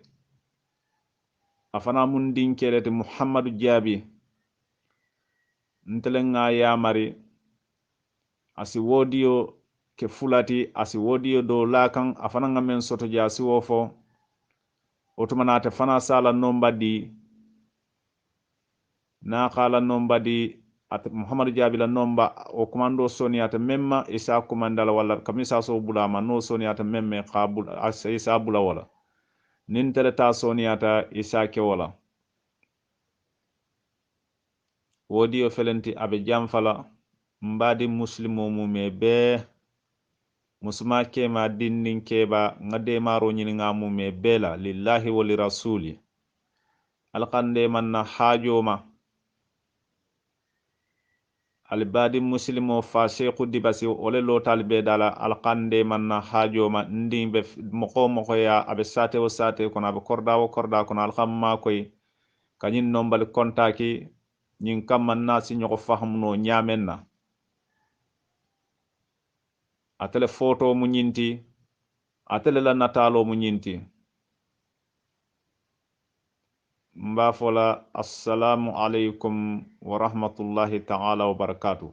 afana mun dinkelete Muhammadu Jaabi ntelenga yamari asi wodiyo ke fulati asi wodiyo do lakan afana ngamen soto jasi wofo otumanate fana sala nombadi na kala nombadi at Muhammadu Jaabi la nomba o komando soniyata memma isa komandala wala kamisa so bulama no soniyata memme qabul isa bula wala nin teleta soniyata isa ke wala wodi o felenti abe jamfala mbadi muslimo mume be musma kema dinnin keba ngade maro nyini ngamu me bela lillahi wa li rasuli alqande manna hajoma albadi muslimo fa sheikhu dibasi ole lotal be dala alqande manna hajoma ndimbe moko ya abe sate o sate kono abe korda kono alqamma koy kanyin nombal kontaki nyin kam nasi ñoko fahamno ñamenna atele photo mu ñinti atele la natalo mu ñinti mba fola assalamu alaykum wa rahmatullahi ta'ala wa barakatuh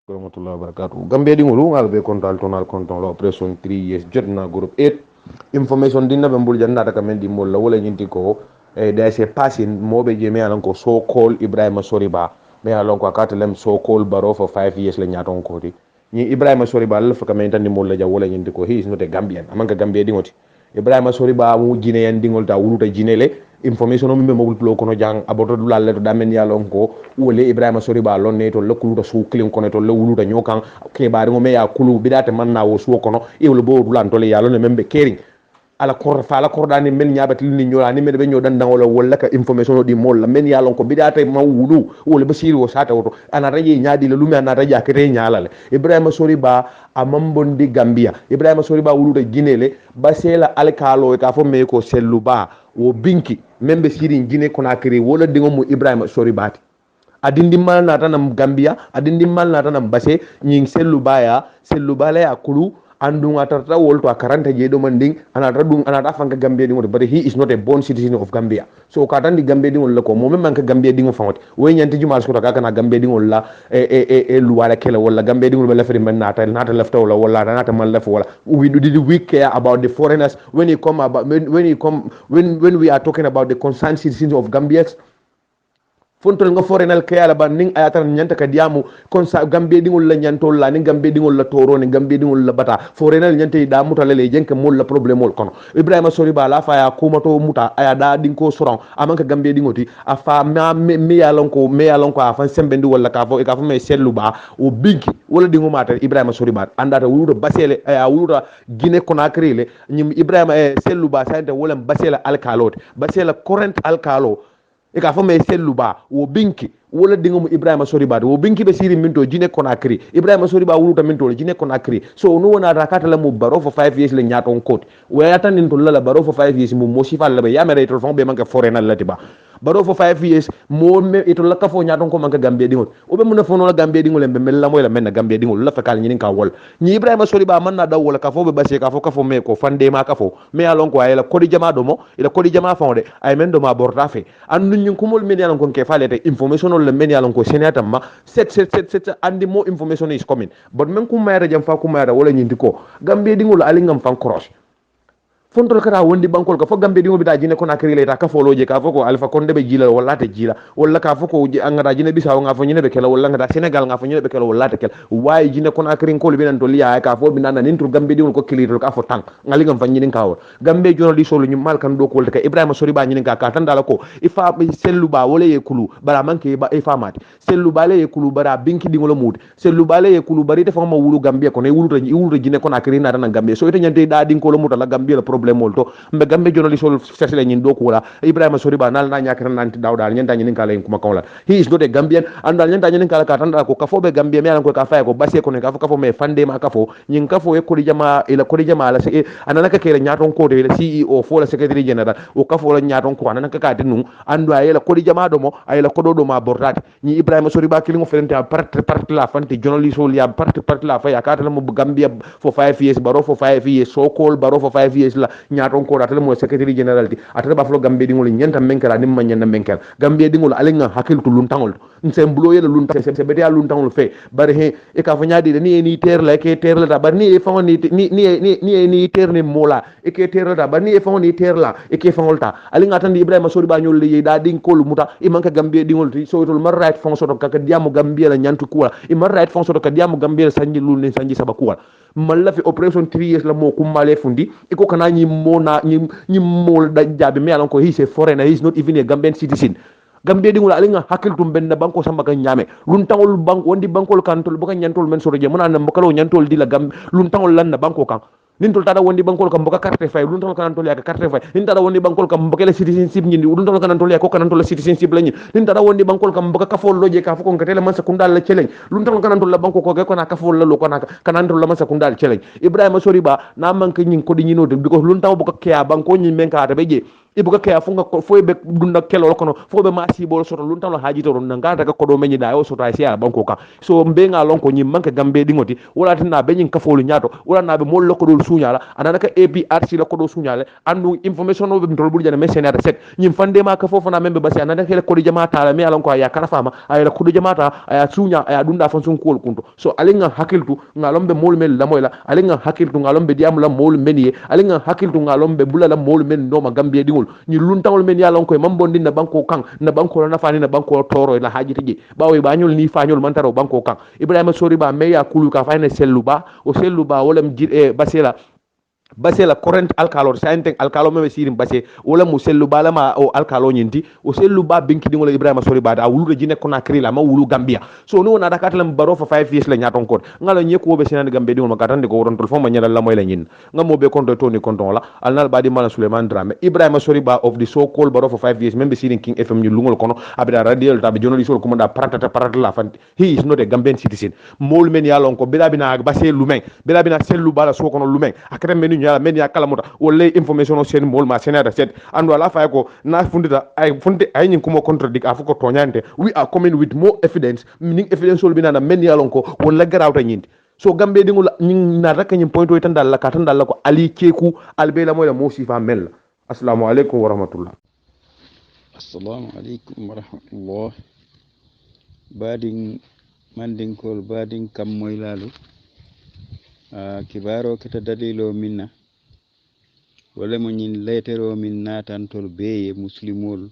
warahmatullahi wabarakatuh gambe di ngulu ngal be kontal tonal konton lo operation 3 years jotna group 8 information dinna be mbul janda ka men di mol la wala ñinti ko there is a person mobe je me alon ko so called Ibrahima Soriba me alon ko akatlem so called Baro for 5 years le nyaton ko di ni Ibrahima Soriba la fa kamen tan ni mol la ja wala ñinti ko he is not a Gambian amanga Gambia di ngoti Ibrahima Soriba mu jine yan dingol ta wuluta jinele information mi be mobile plo kono jang aboto dulal le to damen yalon ko wole Ibrahima Soriba lon ne to lekulu to su clean kono to le wuluta nyokan ke baari mo me ya kulu bidate man na wo su kono e wolo bo dulan to le yalon ne membe kering ala kor fa ala kordani men nyaabati ni nyola ni men be nyodan dangolo wala ka information di mol la men yalon ko bidata ma wulu wala basiri wo sata woto ana raje nyaadi la lumi ana raja kete nyaalale Ibrahima Soriba amambondi Gambia Ibrahima Soriba wuluta ginele basela alkalo ka fo me ko selluba wo binki membe siri Guinée Conakry wala dingo mu Ibrahima Soriba adindi mal nata nam Gambia adindi mal nata nam basse nying selluba ya kulu andung atarta wolto akaranta jedo manding anata fanga Gambia dingo but he is not a born citizen of Gambia so katandi Gambia dingo lako mo memman ka Gambia dingo fawati we nyanti jumal ko taka na Gambia dingo la luwala kele wala Gambia dingo la feri man nata left wala nata man left wala we care about the foreigners when we are talking about the concerned citizens of Gambia fontol nga forenal kayala ba ning ayatan nyanta ka diamu kon sa Gambia dingol la nyantol la ni Gambia dingol la toro ni Gambia dingol la bata forenal nyanta da mutale le jenke mol la problème mol kono Ibrahima Soriba la fa ya kumato muta aya da dinko soron amanka Gambia dingoti afa me yalon ko afa sembendi wala ka fo e ka fo me sellu ba o binki wala dingo mata Ibrahima Soriba andata wuludo basele aya wuludo Guinée Conakry le nyim Ibrahima sellu ba sante wala basela alkalote basela current alkalo e ka fo me selluba wo binki wala dingo mu Ibrahima Soriba wo binki be siri minto Guinée Conakry Ibrahima Soriba wuluta minto Guinée Conakry so no wona rakata la mu Baro for 5 years le nyaton court wayata nin to la Baro for 5 years mu mosifa la be yamere to fon be manka foreigner latiba Baro for 5 years mo me ito la ka fo nyaton ko manka Gambia dingo o be mun fono la Gambia dingo le be mel la moy la men Gambia dingo la fa kal nyinin ka wol ni Ibrahima Soriba man na daw wala ka fo be basse ka fo me ko fande ma ka fo me alon ko ay la kodi jama do mo ila kodi jama fonde ay men do ma borta fe an nun kumol men yalon ko ke falete information le men yalon ko senata ma set and the more information is coming but men kum mayra jam fa kum mayra wala nyindi ko Gambia dingol ali ngam fan cross fontol kata wondi bankol ka fo Gambia dingo bita Guinée Conakry le ta ka fo loje ka fo ko Alpha Condé be jila wala te jila wala ka fo ko angata Guinée Bissau nga fo nyine be kala wala ngata Sénégal nga fo nyine be kala wala te kala way Guinée Conakry ko le binan to liya ka fo binana nintu Gambia dingo ko kilito ka fo tang ngali ngam fa nyinin ka wol Gambia jono li solo ñu mal kan do ko ka Ibrahima Soriba nyinin ka tan dala ko ifa sellu ba wala ye kulu bara manke ba ifa mati sellu ba le ye kulu bara binki dingo lo mudi sellu ba le ye kulu bari te fa ma wulu Gambia ko ne wulu Guinée Conakry na tan Gambia so ite nyante da dinko lo muta la Gambia le problème molto mbe Gambia jono li solo fesle nyin do ko wala Ibrahima Soriba nal na nyakran nanti dawdal nyanta nyin kala en kuma kawla he is not a Gambian andal nyanta nyin kala ka tan da ko ka fo be Gambia mi alan ko ka fa ko basse ko ne ka fo me fande ma ka fo nyin ka fo e ko di jama ila ko di jama la se anana ka kele nyaton ko de CEO fo la secretary general o ka fo la nyaton ko anana ka dinu andu ay la ko di jama do mo ay la ko do ma bordat ni Ibrahima Soriba kilingo felente a part la fante jono li solo ya part la fa ya ka ta mo Gambia for 5 years Baro for 5 years so called Baro for 5 years la la ñaton ko atale mo secretary general ti atale ba flo gambe dingol ñenta menkala nim ma ñanda menkel gambe dingol alenga hakiltu luntangol nsem bulo yela luntang se bete ya luntangol fe bari he e ka fanya di ni ter la ke ter la bari ni e fa ni ter ni mola e ke ter la bari ni e fa ni ter la e ke fangolta alenga tan Ibrahima Sori ba ñol li da ding ko lu muta e manka gambe dingol ti so tol mar right fon soto ka diamu gambe la ñantu kuwa e mar right fon soto ka diamu gambe la sanji lu ni sanji saba kuwa malla fi operation 3 years la mo kummale fundi iko kana ñi mona ñi mol da jabe me alon ko he is a foreigner, he is not even a Gambian citizen. Gambia dingol alinga hakiltum benna banko samba kan nyame luntangol banko wondi bankol kantol bukan nyantol men soro je mona na mbakalo nyantol dila gam luntangol lan na banko kan nintol tada wondi bankol kam boka carte fay luntol kan antol ya carte fay nin tada wondi bankol kam boka citizenship nyindi luntol kan antol ya ko kan antol citizenship lañi nin tada wondi bankol kam boka kafol loje ka fukon katela man sakundal la cheleng luntol kan antol la banko ko ko na kafol la lo ko na kan antol la man sakundal cheleng Ibrahima Sori ba na manke nyin ko di nyino de because luntaw boka kya banko nyin men ka ta beje ibuka kaya funga foy be dunda kelo kono fo be masi bol soto lunta lo haji to ron ngata ka kodo menyi da yo soto ay sia banko ka so mbenga lon ko nyim manke gambe dingoti wala tinna be nyin kafolu nyaato wala na be mol lo ko dol sunyala anana ka APRC la ko do sunyale andu information no be ndol bul jana mesene da set nyim fande ma ka fofo na membe basi anana ka ko di jamaata la me alon ko ya kana fama ay la ko do jamaata ay sunya ay dunda fon sun ko kunto so alinga hakiltu ngalombe mol mel la moyla alinga hakiltu ngalombe diam la mol meniye alinga hakiltu ngalombe bulala mol men no ma gambe dingol ni luntangol men yalon koy mambondi na banko kan na banko na fani na banko toro la haji tiji bawo bañol ni fañol mantaro banko kan Ibrahima Sori ba meya kulu ka fayna sellu ba o sellu ba wolam basela current alkalo sainte alkalo meme sirim basse wala mu sellu bala ma o alkalo nyinti o sellu ba binki dingola Ibrahima Sori ba da wulu jine ko na krila ma wulu Gambia so no na dakatlam baro fa 5 years la nyaton ko ngala nyeko be senani Gambia dingol makatan de ko ron tol foma nyala la moy la nyin ngamo be konto toni konton la alnal badi mala Suleiman Drame Ibrahima Sori ba of the so called baro for 5 years membe sirin King FM ñu lungol kono abida radio tabe journalist ko manda parata la fan he is not a Gambian citizen mol men yalon ko bela bina basse lumen bela bina sellu bala so kono lumen akata men ya men ya kala muta wala information o sen mol ma senada set andu ala fay ko na fundita ay funde ay nyin kumo contradict afuko tonyante we are coming with more evidence meaning evidence sol binana men ya lon ko wala garawta nyindi so gambe dingul nyin na raka nyin point o tan dal la ka tan dal ko ali keku albela moy la mo sifa mel assalamu alaikum wa rahmatullah assalamu alaikum wa rahmatullah badin mandin kol badin kam moy lalu kibaro kita dalilo minna wala mo nyin letero min natantol beye muslimol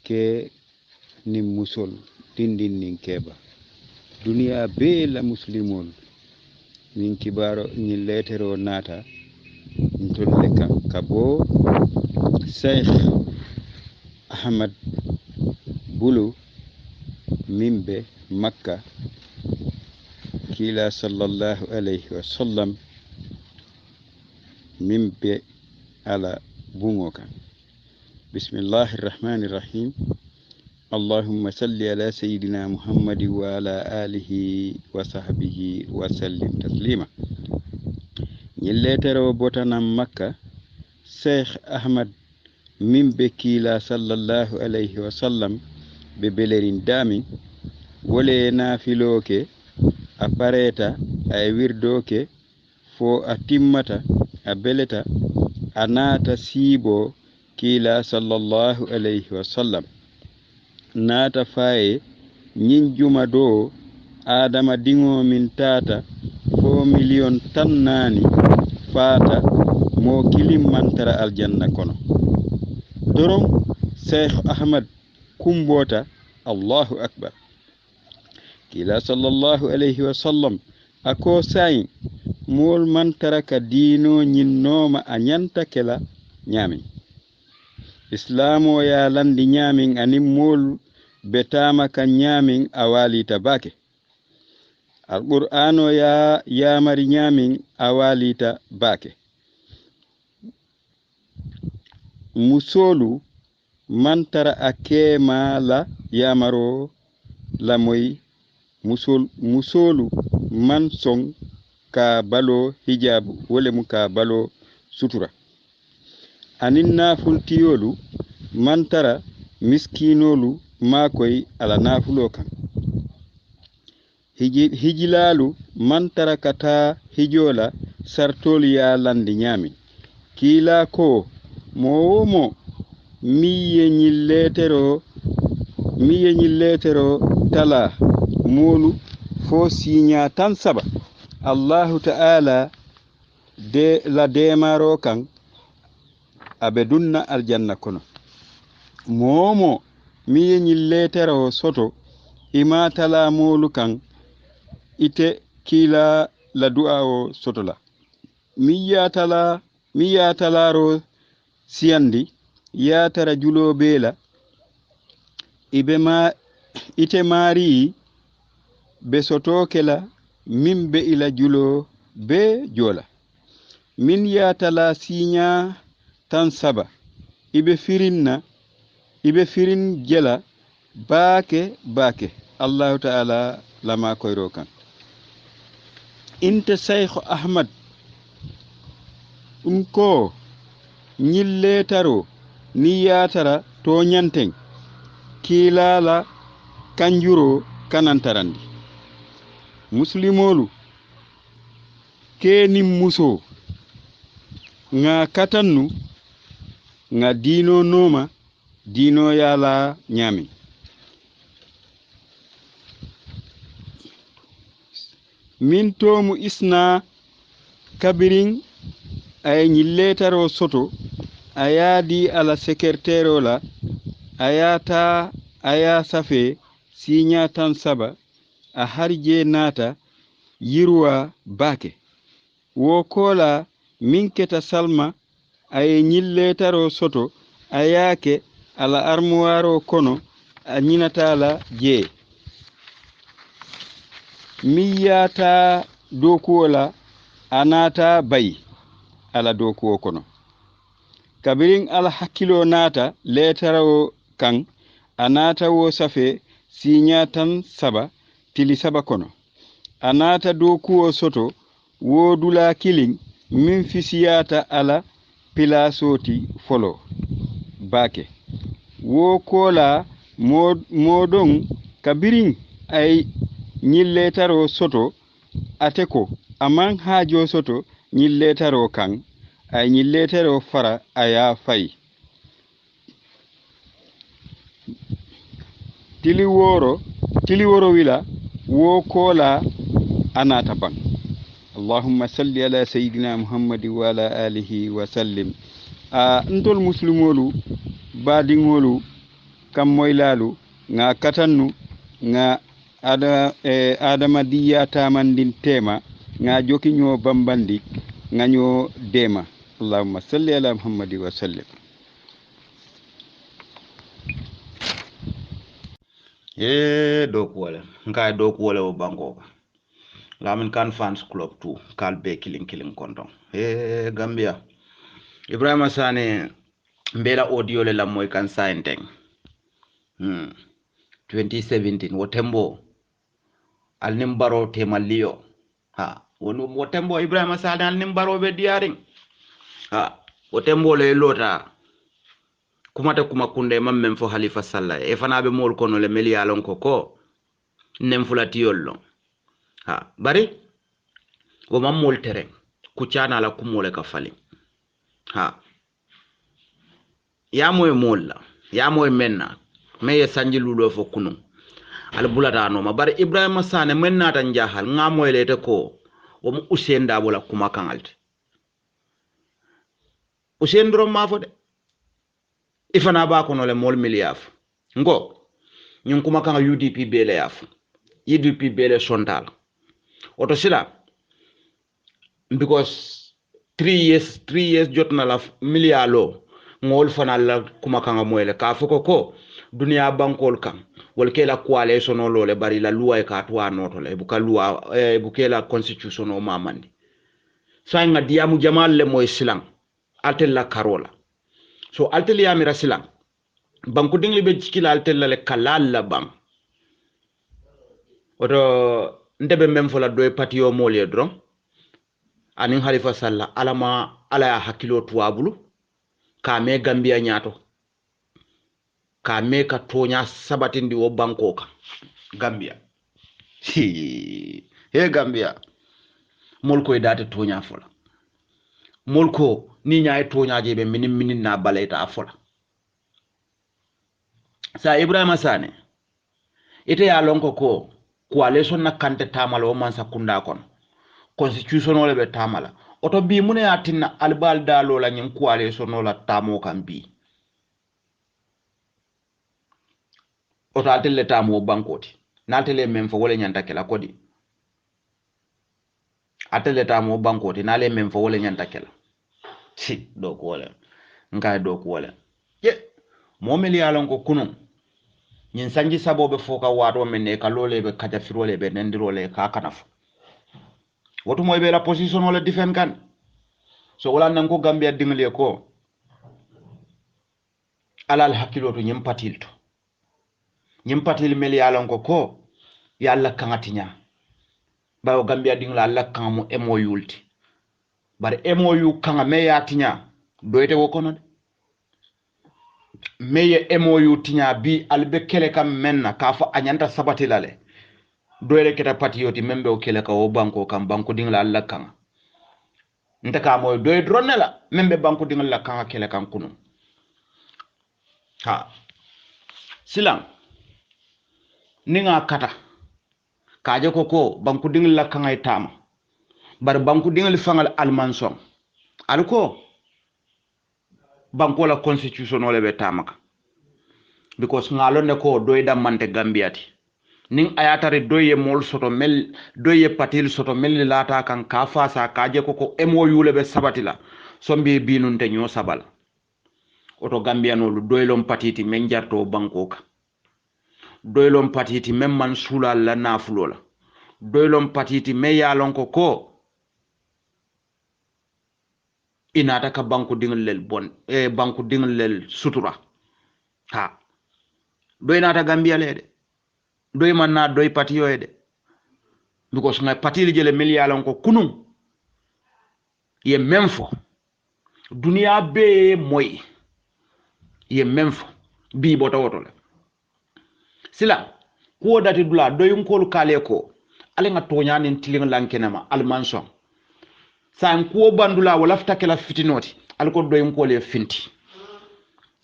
ke ni musol dindin nin keba dunia be la muslimol min kibaro nyin letero nata ntolle kabo Sheikh Ahmad Bulu mimbe Makka kila sallallahu alayhi wa sallam mimbe ala bungoka bismillahir rahmanir rahim allahumma salli ala sayidina muhammadi wa ala alihi wa sahbihi wa sallim taslima ñilletero botanam Makka Sheikh Ahmad mimbe kila sallallahu alayhi wa sallam be belerin dami wole nafiloke a pareta ay wirdoke fo a timmata a beleta a naata siibo kiila sallallahu alayhi wa sallam naata faye ñin juma do adama dingo min tata 4 million tan nani fata mo kilim mantara aljanna kono doron Sheikh Ahmad kumbota Allahu akbar kila sallallahu alayhi wa sallam ako sayin mol man taraka dino nyinnoma a nyanta kela nyami islamo ya landi nyamin ani mol betama kan nyamin awali tabake alqur'ano ya yamari nyamin awali tabake musolu man tara akema la yamaro la moy musolu man son ka balo hijab wole mu ka balo sutura anin nafultiyolu man tara miskinolu makoy ala nafulo kan hijilalu man tara kata hijola sartol ya landi nyami kiila ko mo mi yeñil letero tala molu fo siña tan saba allahu ta'ala de la demaro kan aɓe dunna aljanna kono momo mi yeñil letero soto ima tala molu kan ite kiila la du'a o sotola mi yatalaro siyandi yatara juloɓe la ite maari be sotoke la min be ila julo be jola min yatala siña tan saba ibe firin jela baake allahu ta'ala lama koyro kan inte Cheikh Ahmad ko ñilletaro ni yatara to ñanten kiilala kanjuro kanantarandi muslimolu kenin muso nga katannu nga dino noma dino yala ñami min tomu isna kabirin ay ñilletaro soto a yaadi ala secrétaire o la aya safe siña tan saba a harje naata yirwa baake wo kola min keta salma aye ñilletaro soto a yaake ala armoire o kono a ñinatala jee min yata dokuwo la a naata bayi ala dokuwo kono kabirin ala hakkilo naata letaro kan a naata wo safe siña tan saba tili saba kono a naata dokuwo soto wodula kilin min fisiyata ala pilasoti folo baake wo kola modon kabirin ay ñilletaro soto ate ko aman haajo soto ñilletaro kan ay ñilletaro fara aya fay tili woro wila wo kola anata ban allahumma salli ala sayidina muhammadi wa ala alihi wa sallim ntol muslimolu badingolu kam moylalu nga katannu nga adama diya tamandin tema nga jokiño bambandi nga ño dema allahumma salli ala muhammadi wa sallim dokuwole nka dokuwole o banko lamin kan fans club 2 kal be killing kondon Gambia Ibrahima Sane mbela audio le la moy kan sainteng 2017 wotembo alnim baro temalio wotembo Ibrahima Sane alnim baro be diaring wotembo le lota kumata kuma kunde mammem fo Halifa Sallah e fana be mol kono le melialon ko nem fulatiyollo bari wo mammol tere kucana la kumole ka fali ya moy molla ya moy menna meye sanjilulo fo kunu al bulata no ma bari Ibrahima Sane menna tan jahal ngamoy lete ko wo mu usenda bola kuma kangalte usendro ma fo de ifana ba kono le mol miliaf ngo ñun kuma kan UDP bele yaf UDP bele sondal oto sila because 3 years jotna la milialo ngol fana la kuma kan moyle ka foko ko dunia bankol kan wal kela coalition o lole bari la loi ka to anoto le buka loi bukela constitution o mamandi sa nga diamu jamal le moy silang altel la karola so altel yamira silang banku dingli be jikila altel la le kalal la bang oto ndebe mem fola doy patio molye dron anin Halifa Sallah ala ya hakilo tuwabulu ka me Gambia nyato ka me ka tonya sabatindi wo banko ka Gambia Gambia molko e date tonya fola molko ni nyaay toñaaje be minin na balayta afola sa Ibrahima Sane ite ya lonko ko coalition na kante tamala o man sakunda kon constitution ole be tamala oto bi mune ya tinna albal dalo la nyin coalition ola tamo kan bi oto atelle tamo bankoti natele men fo wala nyanta kala kodi atelle tamo bankoti nale men fo wala nyanta kala si do ko wala ngai do ko wala ye momeli alon ko kunun nyin sanji sabobe foka wato menne ka lole be kata firole be nendirole ka kanaf woto moy be la position wala defend kan so wala nan ko Gambia dingle ko alal hakiloto nyim patil meli alon ko yalla kangatinya bawo Gambia dingla alla kangamu MOUlti bare MOU kanga me yatinya doyte wo kono meye MOU tinya bi albe kele kam menna ka fa anyanta sabati lale doyre keta patiyoti membe o kele ka o banko kam banko dingla alla kanga ntaka moy doy dronela membe banko dingla kanga kele kan kunu ha silang ninga kata kaje ko banko dingla kanga itama bar banko dingla fangal almanson alko banko la constitution ole be tamaka because ngalonde ko doyda mante Gambiati ning ayatare doye mol soto mel doye patil soto mel lata kan ka fasa kaje ko MOU le be sabatila sombi binunte nyo sabal oto Gambiano lu doylom patiti men jarto banko ka doylom patiti men man sula la nafulola doylom patiti me yalon ko inata ka banko dingel lel bon banko dingel lel sutura ha doy nata Gambia lede doy man na doy patiyo ede because nga patili jele miliyalon ko kunun ye memfo dunia be moy ye memfo bi bota woto la sila ko dati dula doyun kol kale ko ale nga tonya nin tiling lankenama almanson san ko bandula wala ftakela fitinoti alko doyun kol e finti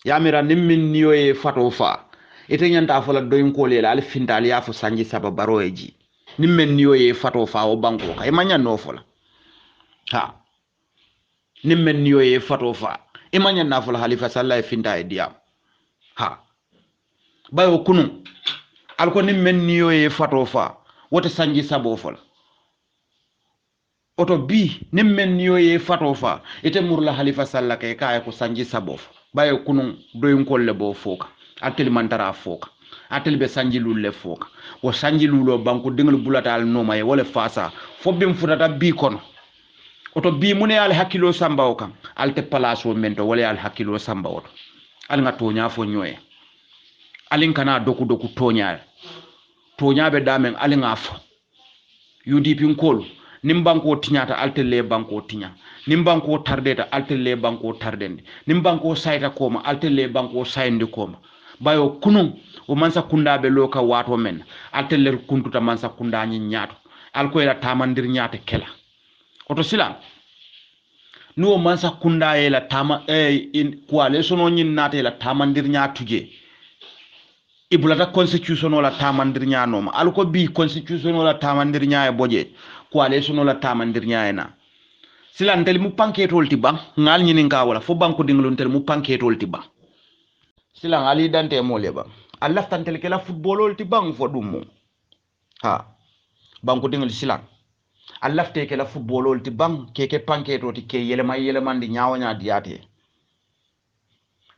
yamira nimmin niyoye fato fa ite nyanta fola doyun kol e al fintali ya fo sanji saba baro eji nimmen niyoye fato fa o banko ka e manya no fola ha nimmen niyoye fato fa e manya na fola Halifa Sallah e finta e diam ha bayo kunu alko nimmen niyoye fato fa wote sanji sabo fola oto bi nimmen niyoye fato fa ite murla Halifa Sallah ke ka ko sanji sabo bayo kunu doyun kol le bo foka atel mantara foka atel be sanji lulle foka wo sanji lulo banko dingol bulatal no may wala fasa fobim futata bi kono oto bi mune al hakilo samba o kan alte palaso mento wala al hakilo samba oto al nga tonya fo nyoye alin kana doku tonya be damen al nga fo UDP nkol nim banko tinyata alte le banko tinya nim banko tardeta alte le banko tardende nim banko sayta koma alte le banko sayndi koma bayo kunun o mansa kunda be loka wato men alte le kuntuta mansa kunda nyi nyaato alko ila tamandir nyaata kela oto silam no mansa kunda ila tama in coalition on nyin naata ila tamandir nyaatuje ibulata constitution wala tamandir nyaanoma alko bi constitution wala tamandir nyaa boje coalition wala tamandir nyaa silan tel mu panketol ti bang ngal nyini nga wala fo banko dinglon tel mu panketol ti bang silan ali dante mo le bang Allah tantel ke la footballol ti bang fo dum ha banko dingol silan Allah te ke la footballol ti bang keke panketo ti ke yeleman di nyawanya diate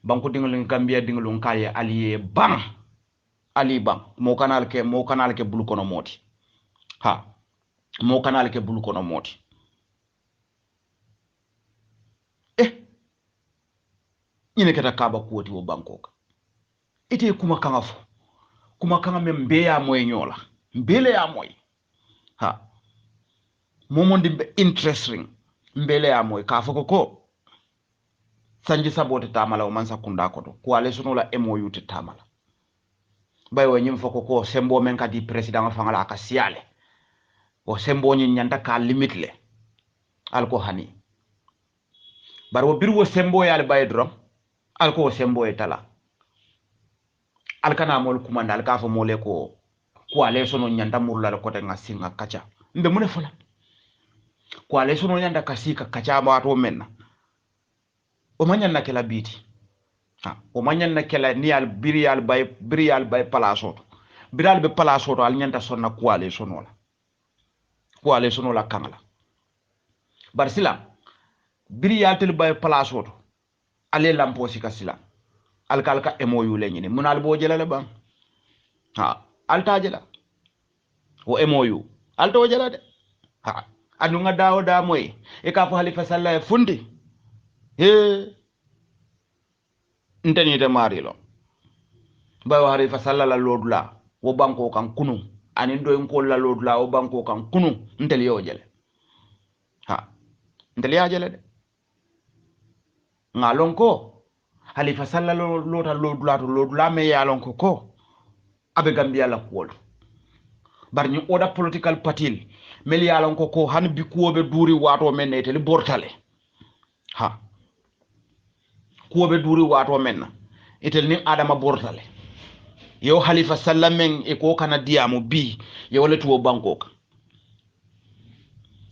banko dingol Gambia dingol kaye aliye bang ali bang mo kanal ke bulu kono moti ha mo kanal ke bulu kono moti ine keta kaba kuwoti wo bankoka ite kuma kanga membe ya moy nyola mbele ya moy ha momondi be interesting mbele ya moy ka foko ko sanji sabote tamala o mansa kunda ko to ko ale sono la MOU te tamala bay wo nyim foko ko sembo men kadi president fangala ka siale o sembo nyi nyanda ka limite le alko hani bar wo bir wo sembo yal bay drom al ko sembo e tala al kana mol kumanda al ka fa mole ko ale sono nyanda murla ko te ngasinga kacha mbe mune fula ko ale sono nyanda kasika kacha ba to menna o manyan na kala biti ha o manyan na kala ni al birial bay palaso biral be palaso to al nyanda sonna ko ale sono la kangala bar sila birial tel bay palaso to ale lampo sika sila al kalka emoyu le nyini munal bo jelale bang ha altaje la wo emoyu alto jala de ha anu nga dawo da moy e ka fo Halifa Sallah fundi he ntani de marilo ba Halifa Sallah la lodula wo banko kan kunu ani do en ko la lodula wo banko kan kunu nteli yo jele ha nteli ya jele de ngalon ko Halifa Sallah lodula me ya lon ko abe Gambia la kuwol bar ñu oda political party mel yalon ko han bi kuwobe duri wato men ne tele bortale ha kuwobe duri wato men etel ni adama bortale yo Halifa Sallah men e ko kana diamu bi yo wala tuwo banko ka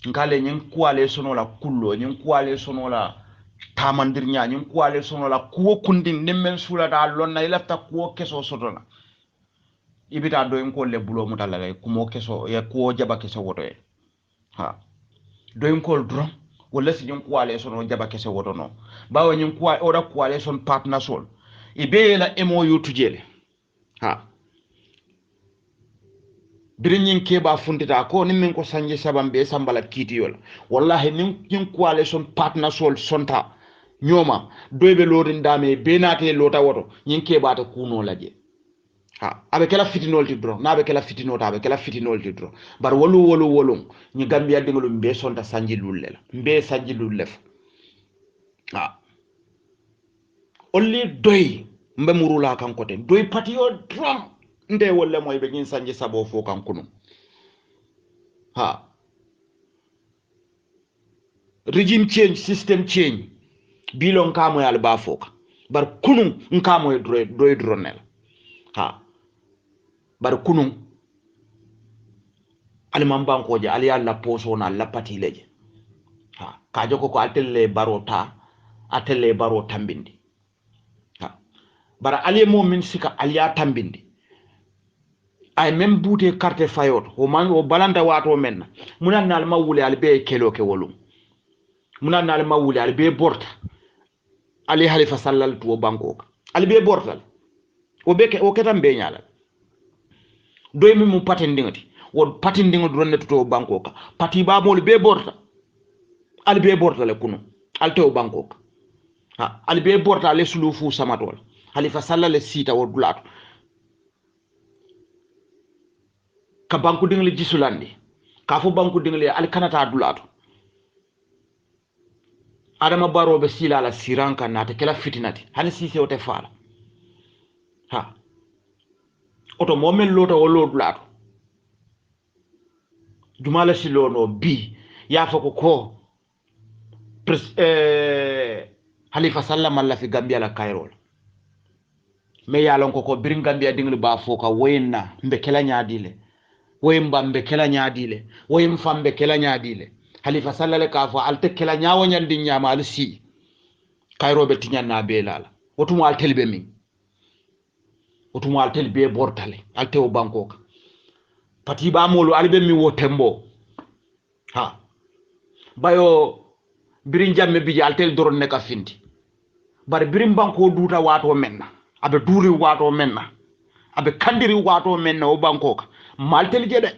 ngale ñin kuwale sono la kullo ñin kuwale sono la tamandir nya ñin kuwale sono la kuwo kundin nimmen sula da lonna ilafta kuwo keso sotona ibita do en ko le bulo mutala lay kumo keso ya ko jaba keso woto e ha do en ko dron wala si ñun ko ale sono jaba keso woto no bawo ñun ko ora ko ale son partner sol ibe la MOU tujele ha birin ke ba fundita ko ni min ko sanje sabambe sambala kiti yol wallahi nin ko ale son partner sol sonta ñoma doybe lorin dame benate lota woto ñin ke ba ta kuno laje ha abe kala fitinol ti dro na abe kala fitinota abe kala fitinol ti dro bar wolu ni Gambia dingolu mbe sonta sanji lulle la mbe sanji lulle ha olli doy mbe murula kan kote doy patio drum nde wolle moy be ngin sanji sabo fo kan kunu ha regime change system change bilon kamo yal ba foka bar kunu nkamo doy dronel ha bar kunun aliman banko je ali alla poso na la pati leje ha ka joko ko atelle barota atelle baro tambindi ha bara ali mo min sika aliya tambindi ay même bouté carte fayot o man o balanda wato menna munan nal mawule ali be kelo ke wolum munan nal mawule ali be borta ali Halifa Sallah to banko ali be bortal o be o ketam be nyala doy mi mu patindingati won patindingo ronne to banko ka pati ba mol be borta al be borta le kunu al to banko ka ha al be borta le sulufu samatol Halifa Sallah le sita wo dulato ka banku dingle jisulandi ka fo banku dingle al kanata dulato adama baro be sila la siranka nata kala fitinati hani sise o te fala ha oto momel lota o lodulato jumala silono bi ya fako ko Halifa Sallah malla fi Gambia la Cairo me yalon ko birin Gambia dinglu ba foka woyna mbe kala nyaadile woyimba mbe kala nyaadile woyim fambe kala nyaadile Halifa Sallah le ka fo alte kala nyaawo nyandi nyaama al si Cairo be tinyana be lala wotumo al telbe min otumo al telbe bortale alte o bankoka pati ba molu albe mi wo tembo ha bayo birin jamme biji altel doron ne ka finti bar birin banko duta wato menna abe duri wato menna abe kandiri wato menna o bankoka maltel jede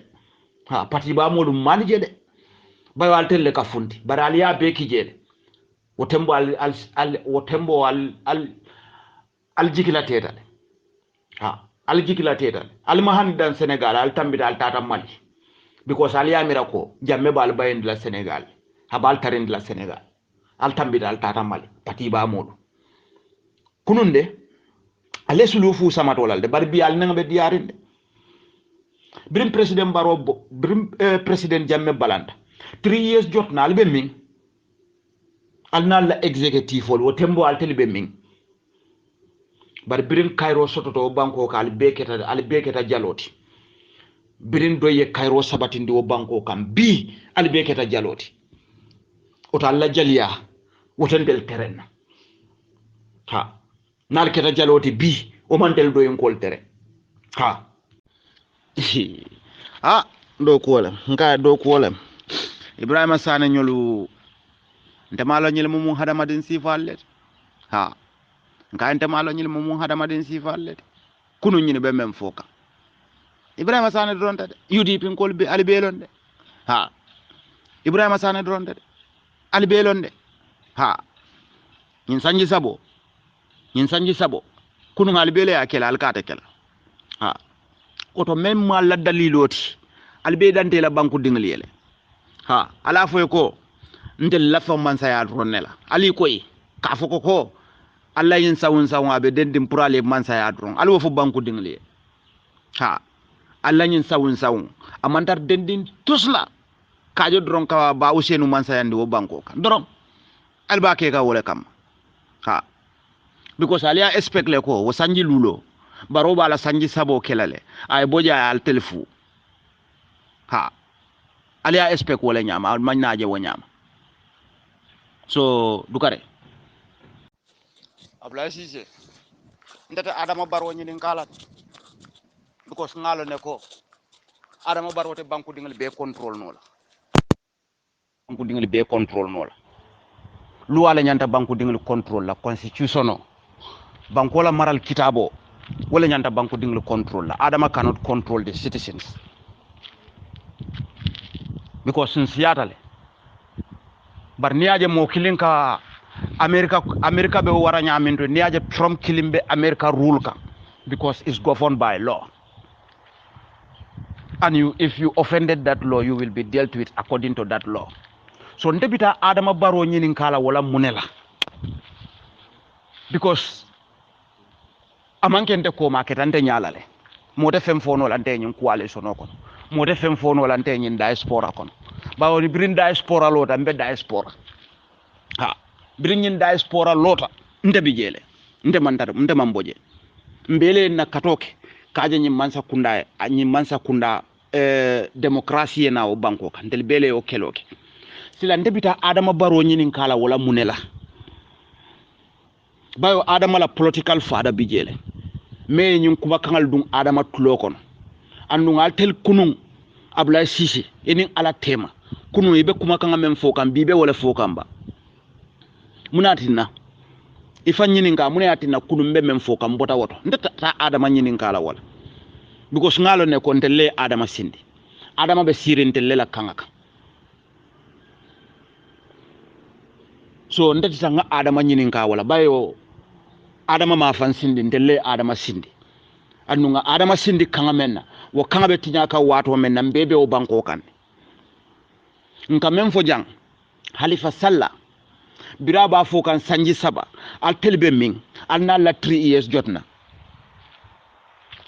ha pati ba molu mal jede bayo altel le ka funti bar aliya be ki jede o tembo al jikila tetale ha al jikila tetale al mahani dan Senegal al tambita al tata Mali because aliya mira ko jamme bal bayend la Senegal habal tarend la Senegal al tambita al tata Mali pati ba modu kununde ale sulufu samatolal de bar bi al nga be diarinde birim president Barrow birim president jamme balanda 3 years jotna albe min alna la executive wol wotembo altel be min bar birin kayro sototo banko ka al beketa jaloti birin doye kayro sabatindi wo banko kam bi al beketa jaloti oto alla jaliya wotandel teren ha nal keta jaloti bi o mandel doyen kol tere ha ah do ko wala Ibrahima Sane nyolu ndemalo nyel mum hadamadin sifalet ha nka ndemalo nyel mum hadamadin sifalet kunu nyine be mem foka Ibrahima Sane dronta de UDP kol be albelon de ha Ibrahima Sane dronta de albelon de ha nyin sanji sabo kunu albele akela alkata kela ha oto même ma la daliloti albe dante la banku dingliyele ha ala foy ko ndel la fa man saya dronela ali koy ka foko ko alla yin sawun abe dendim pour aller man saya dron alwo fo banku dingliye ha alla yin sawun amantar dendin tusla kajo dron ka ba usenu man saya ndi wo banko kan dron alba ke ka wole kam ha because alia expect le ko wo sanji lulo baro bala sanji sabo kelale ay boja al telefu ha alia expect wala nyama man naje wo nyama so dukare Ablaye Cissé ndata Adama Barrow nyini ngala because ngalo ne ko Adama Barrow te banku dingal be control no la loi la nyanta banku dingal control la constitution no banko la maral kitabo wala nyanta banku dingal control la Adama cannot control the citizens because since yatale bar niaje mo kilinka America be wara nyamindo niaje Trump kilimbe America rule ka because it's governed by law and if you offended that law you will be dealt with according to that law so ndebita Adama Barrow nyinin kala wala munela because amankente ko maketante nyalale mode fem fono lante nyin coalition ko mode fem fono lante nyin diaspora kon bawo ni brin diaspora lota mbe diaspora ha brin nyin diaspora lota ndebi jele nde mamboje mbele na katoke kaje nyin mansa kunda demokrasi na o banko kan del bele o keloke sila ndebita Adama Barrow nyinin kala wala munela bayo Adama la political fada bijele me nyin kuma kangal dum Adama tulokon andu ngal tel kunun Ablaye Cissé enin ala tema kunu ibe kuma kanga mem fokam bibe wala fokam ba munatina ifa nyininga munatina kunu mbe mem fokam bota woto ndata ta Adama nyininga la wala because ngalo ne ko ntelle Adama sindi Adama be sirintelle la kanga so ndati tanga Adama nyininga wala bayo Adama ma fan sindi ntelle Adama sindi anunga Adama sindi kanga menna wo kanga be tinyaka wato menna mbebe o banko kan nka men fo jang Halifa Sallah biraba fo kan sanji saba al telbe min al na la 3 years jotna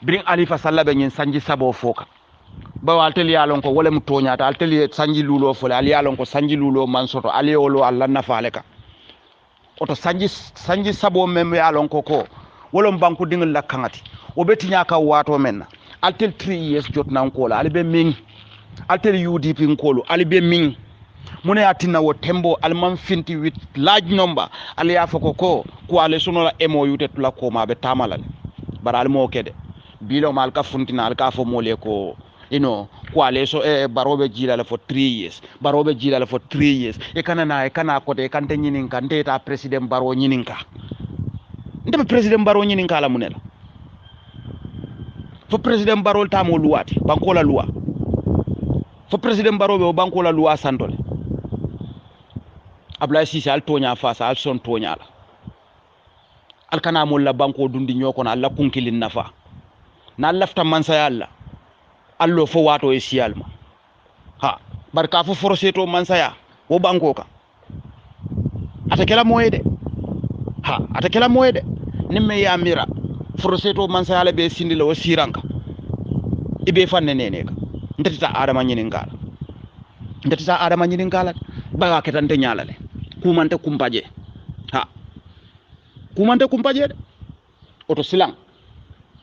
bring Halifa Sallah be nyin sanji sabo foka ba wal tel yalon ko wala mu toñata al tel sanji lulo fo al yalon ko sanji lulo man soto al yolo Allah nafale ka oto sanji sabo mem yalon ko wala banku dingul la kangati o beti nyaka wato menna al tel 3 years jotna ko la al be min altel UDP nkolo alibe min mune atina wo tembo alman finti with large number ali ya foko ko ale sonola MOU te tula ko ma be tamala bara al mo kede bilo mal ka funtina al ka fo mole ko ko ale so barobe jila for 3 years barobe jila for 3 years e kana ko de kante nyinin kan ta president baro nyinin ka ndebe president baro nyinin ka la munela fo president baro tamo luwati bankola luwa fo president Barrow be o banko la loi santole Ablaye Cissé al tonya fasa al son tonya la al kana mo la banko dundi nyoko na alla kunkilin nafa na lafta mansa yalla allo fo wato e siyalma ha barka fo forceto mansa ya wo banko ka atakela moyede nimme ya mira forceto mansa yalla be sindila o siranka ibe fanne nene ka ndetita Adama nyinin ngala baga ketante nyalale kumante kumpaje ha kumante kumpaje de oto silang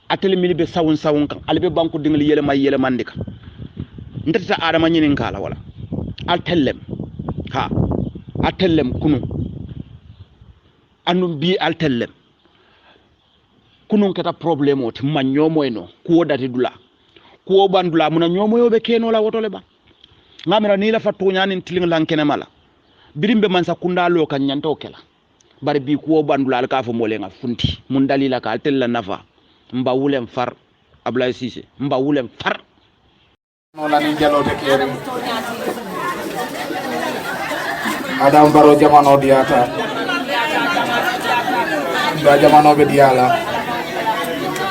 atel mili be sawun kan albe banku dingli yele mandika ndata adama nyinin kala wala altellem ha altellem kunu andum bi altellem kunun kata problème oti ma ñomoyno kuwo dati dula kuwo bandula muna ñomoyoɓe kenola wotole ba ngamira ni la fattu ñanin tiling lankene mala birimbe man sakunda lo kan ñanto kela bari bi kuwo bandula al ka fo mole nga funti mun dalila ka altella nafa mba wulem far Ablaye Cissé mba wulem far no lani jalote kere Adam Baro jamano diata ba jamano be diala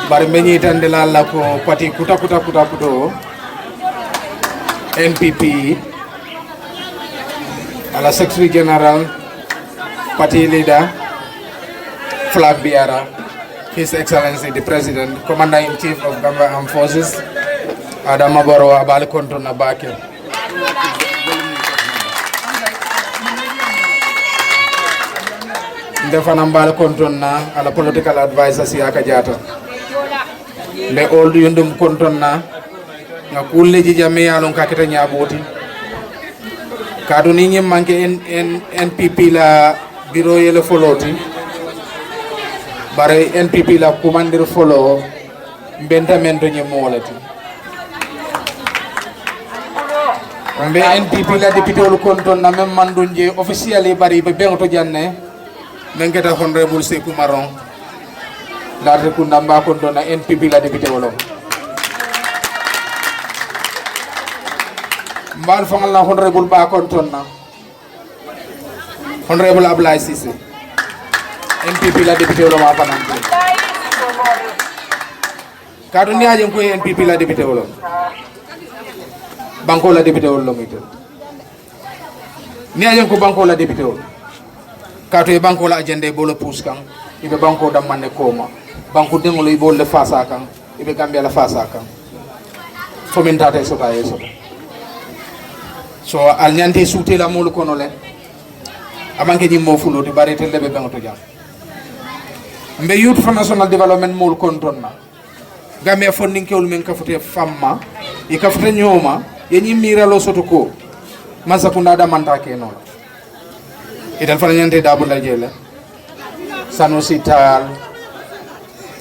bari meñi tande la ko pati kuta NPP ala secretary general party leader flag bearer His Excellency the President, Commander-in-Chief of Gambia Armed Forces, Adama Barrow abali konton na bake. Ndefana mbali konton na ala political advisor Siaka Jatta. Mbe old yundum konton na nga kulle ji jame yalon kakita nyaboti. Kadu ninyi manke NPP la biro yele foloti. Bare NPP la commander follow mbenta mento nye molati mbe NPP la député olu konton na même mandunje officially bari be bengoto janne mengeta honorable Sekou Maron la rekunda mba konton na NPP la député wolo mbal fangal na honorable ba konton na honorable Ablaye Cissé NPP la député wolo ma fanante kadu ni ajen ko NPP la député wolo banko la député wolo mi tel ni ajen ko banko la député wolo kadu e banko la agende bolo pous kan ibe banko dam manne koma banko dengolo e bol le fasa kan ibe Gambia la fasa kan fo min tata sota yeso so al nyanti souté la molo kono le amanke ni mo fulo di barete lebe bengoto jam mbe youth for national development mol kontonna Gambia funding kewul men kafute famma e kafute nyoma e nyi miralo soto ko masakunda da manta keno idan fana nyante da bunda jele Sanusi Tal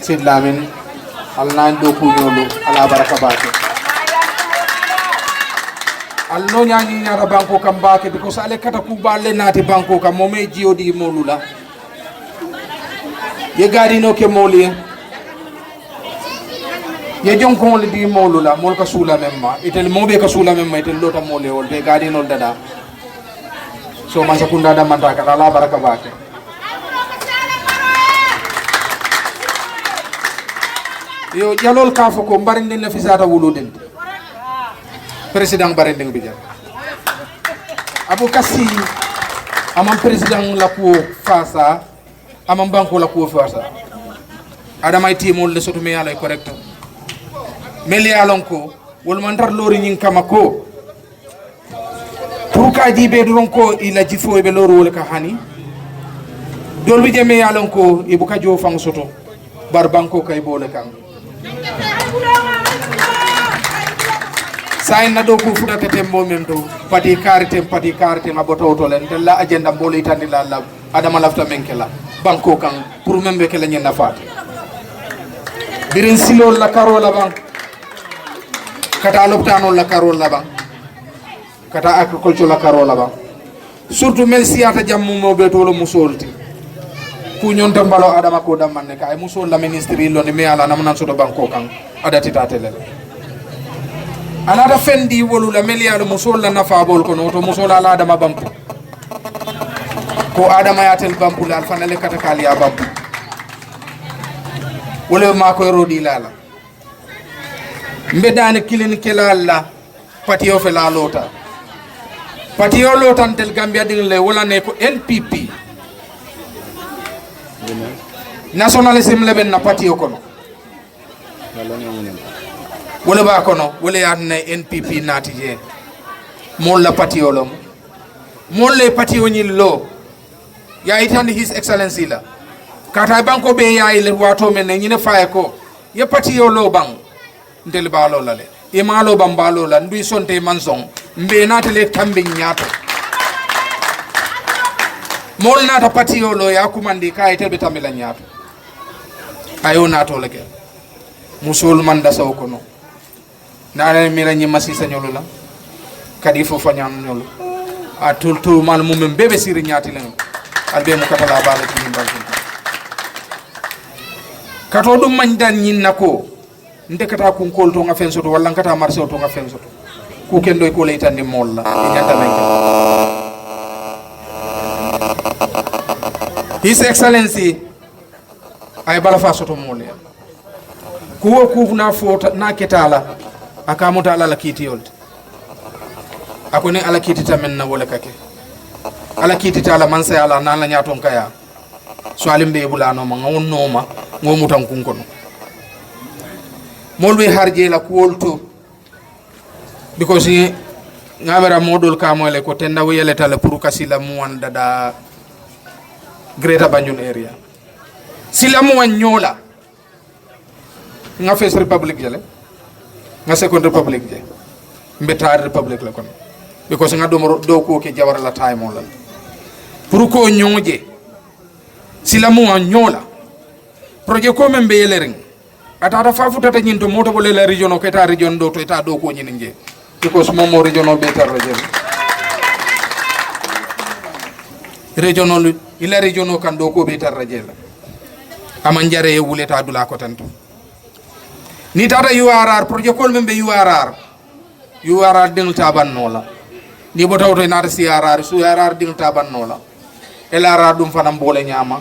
Sid Lamin alna do ku nyolo ala baraka bake alno nyanyi nyara banko kam bake because ale kata ku balle nati banko kam mome jiodi molula ye gadi no ke moli ye jonkon le di molula mol ka sula memma itel mobe ka sula memma itel lota mole wol be gadi no dada so man sakunda da manta ka la baraka bake yo jalol ka foko mbarinde na fisata wuluden president barinde bi jar Abu Kassi amam president la ko fasa amam banko la ko fasa adama timol le soto me yalla correct meli alon ko wol man tar lori nyin kama ko pour ka jibe duron ko ila jifo be loro wol ka hani dol bi jeme yalon ko e bu ka jo fang soto bar banko kay bole kan sayin na do ko fudata tembo men do pati karite ngaboto to len la agenda bole itandi la adama lafta menkela banko kan pour membe kala nyenda fati birin silo la karola ban kata loptano la karola ban kata agriculture la karola ban surtout mel siata jammu mo be to lo musolti ku nyonta mbalo adama ko dammanne kay musol la ministre lo ni me ala namnan soto banko kan adati tatele anata fendi wolu la meliado musol la nafa bol ko no to musol ala adama bampu ko adama yatel bampu la fanale kata kali ya bampu wala ma ko rodi lala mbedane kilin kelalla patio fe la lota patio lotan tel Gambia ding le wala ne ko NPP nationalism leben na patio kono wala ba kono wala ya na NPP nati je mol la patio lom mol le patio nyil lo ya itandi his excellency la kata banko be ya ile wato men nyine faye ko ye pati yo lo bang ndel balo la le e malo bambalo la ndui sonte manson mbe natale tambe nyato mol nata pati yo lo ya kumandi kay tebe tambe la nyato ayo nato le ke musul manda saw ko no nana mi la nyima sisa nyolo la kadi fo fanyam nyolo a tout mal mum bebe siri nyati len albe mo katala bala ci mbal kato dum man dan nyin nako ndekata kun kol to nga fen soto walla ngata marché to nga fen soto ku ken doy ko lay tandi mol la e nyanta men His Excellency ay bala fa soto mol ya ku na fota na ketala akamuta ala kiti yolte akone ala kiti tamen na wala kake ala kiti tala man say ala nan la nyaton kaya so alimbe bulano ma ngon noma ngomutan kun kono molbe harje la kuolto because ngabara modol kamole ko tenda wiyele tala pour kasila muwan dada Greater Banjul area sila muwan nyola nga First Republic jale nga Second Republic je mbeta Republic la kono because nga do ko ke jawara la time on la pour ko nyoje sila muwan nyola projet ko membe yelering atata fafu tata nyinto moto bole la region ko eta region do to eta do ko nyini nge because momo regional better regional ila regional kan do ko better rajela aman jare e wuleta dula ko tanto ni tata URR projet ko membe URR ding tabannola ni bo tawto na CRR su URR ding tabannola LRR dum fanam bole nyama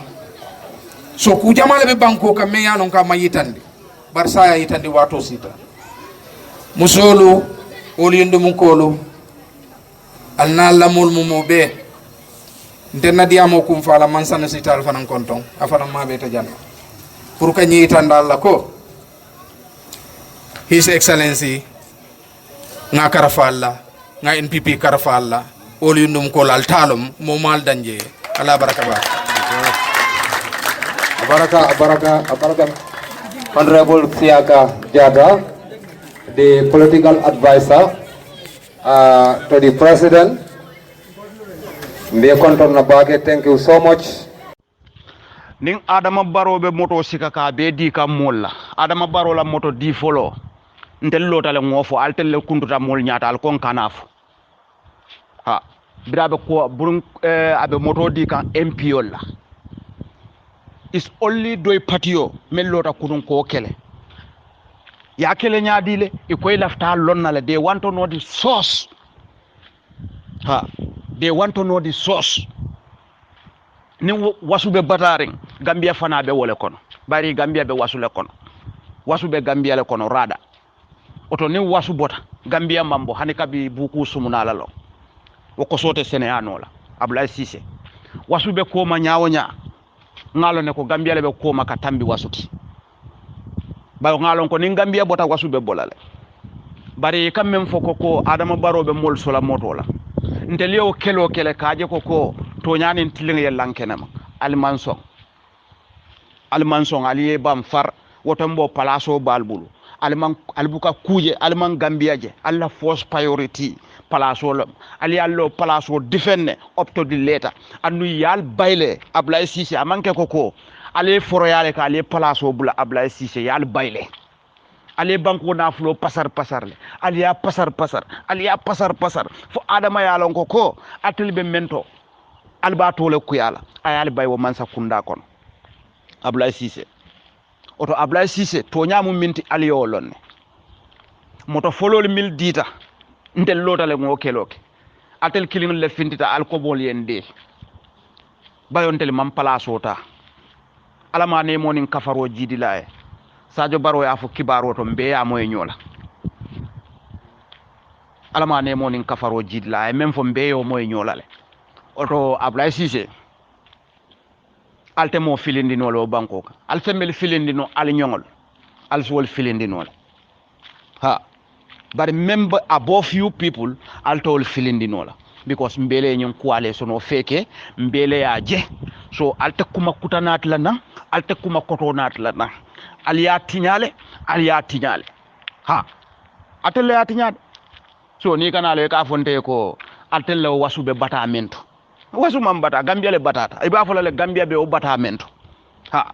so ku jamale be banko kam me yanon ka mayitande bar saya yitande wato sita musolu oliyndo mun kolo alna lamol mumo be ndenna diamo kum fala man sana sital fanan konton afana mabe ta janna pour ka nyitande alla ko His Excellency nga karafalla nga NPP karafalla oliyndo mun kolo al talum mo mal danje ala baraka Baraka, Honorable Siaka Jada, the political advisor to the President. Thank you so much. Ning Adama Barrow be moto sikaka be di ka molla. Adama Barrow la moto di folo. Ntel lotale ngofo altel kunduta mol nyata al kon kanaf. Ha, birabe ko burun abe moto di kan MPO la. Is only doy patio mellota kunun ko kele ya kele nyaadile e koy lafta lonnale they want to know the source they want to know the source ni wasube bataring Gambia fana be wole kono bari Gambia be wasule kono wasube Gambia le kono rada oto ni wasu bota Gambia mambo hanika bi buku sumunala lo woko sote Seneano la Ablaye Cissé wasube ko ma nyaawonya ngalo ne ko Gambia le be ko maka tambi wasuti ba ngalo ko ni Gambia bota wasube bolale bari kam mem foko ko Adama Barrow be mol sola moto la ntelio kele kaaje ko to nyani tilinga ye lankenama almanson aliye bam far wotombo palaso balbulu albuka kuje alman Gambia je alla force priority palaso lo ali allo palaso defenne up to the later anu yal bayle Ablaye Cissé amanke ko ali foroyale ka ali palaso bula Ablaye Cissé yal bayle ali banko na flo pasar le ali ya pasar fo Adama yalon ko atel mento alba tole kuyala ayal baywo mansa kunda kon Ablaye Cissé oto Ablaye Cissé to nyaamu minti aliyo lonne moto folol mil dita ntel lotale ngo keloke atel kilin le fintita alkobol yende bayon tel mam palaso ta alama ne monin kafaro jidi lae Sadio Barrow ya fu kibaro to mbe ya moy nyola alama ne monin kafaro jidi lae même fo mbe yo moy nyola le oto Ablaye Cissé altemo filindino lo banko alfemel filindino al nyongol alswol filindino ha but remember above you people altol filindino la because mbele ñun kuale sono feke mbele ya je so alte kuma kutanat la nan alte kuma kotonat la nan aliya tiñale ha atelle ya tiñade so ni kana le ka fonte ko atelle wasube batamento wasu man bata gambia le batata iba fola le gambia be o batamento ha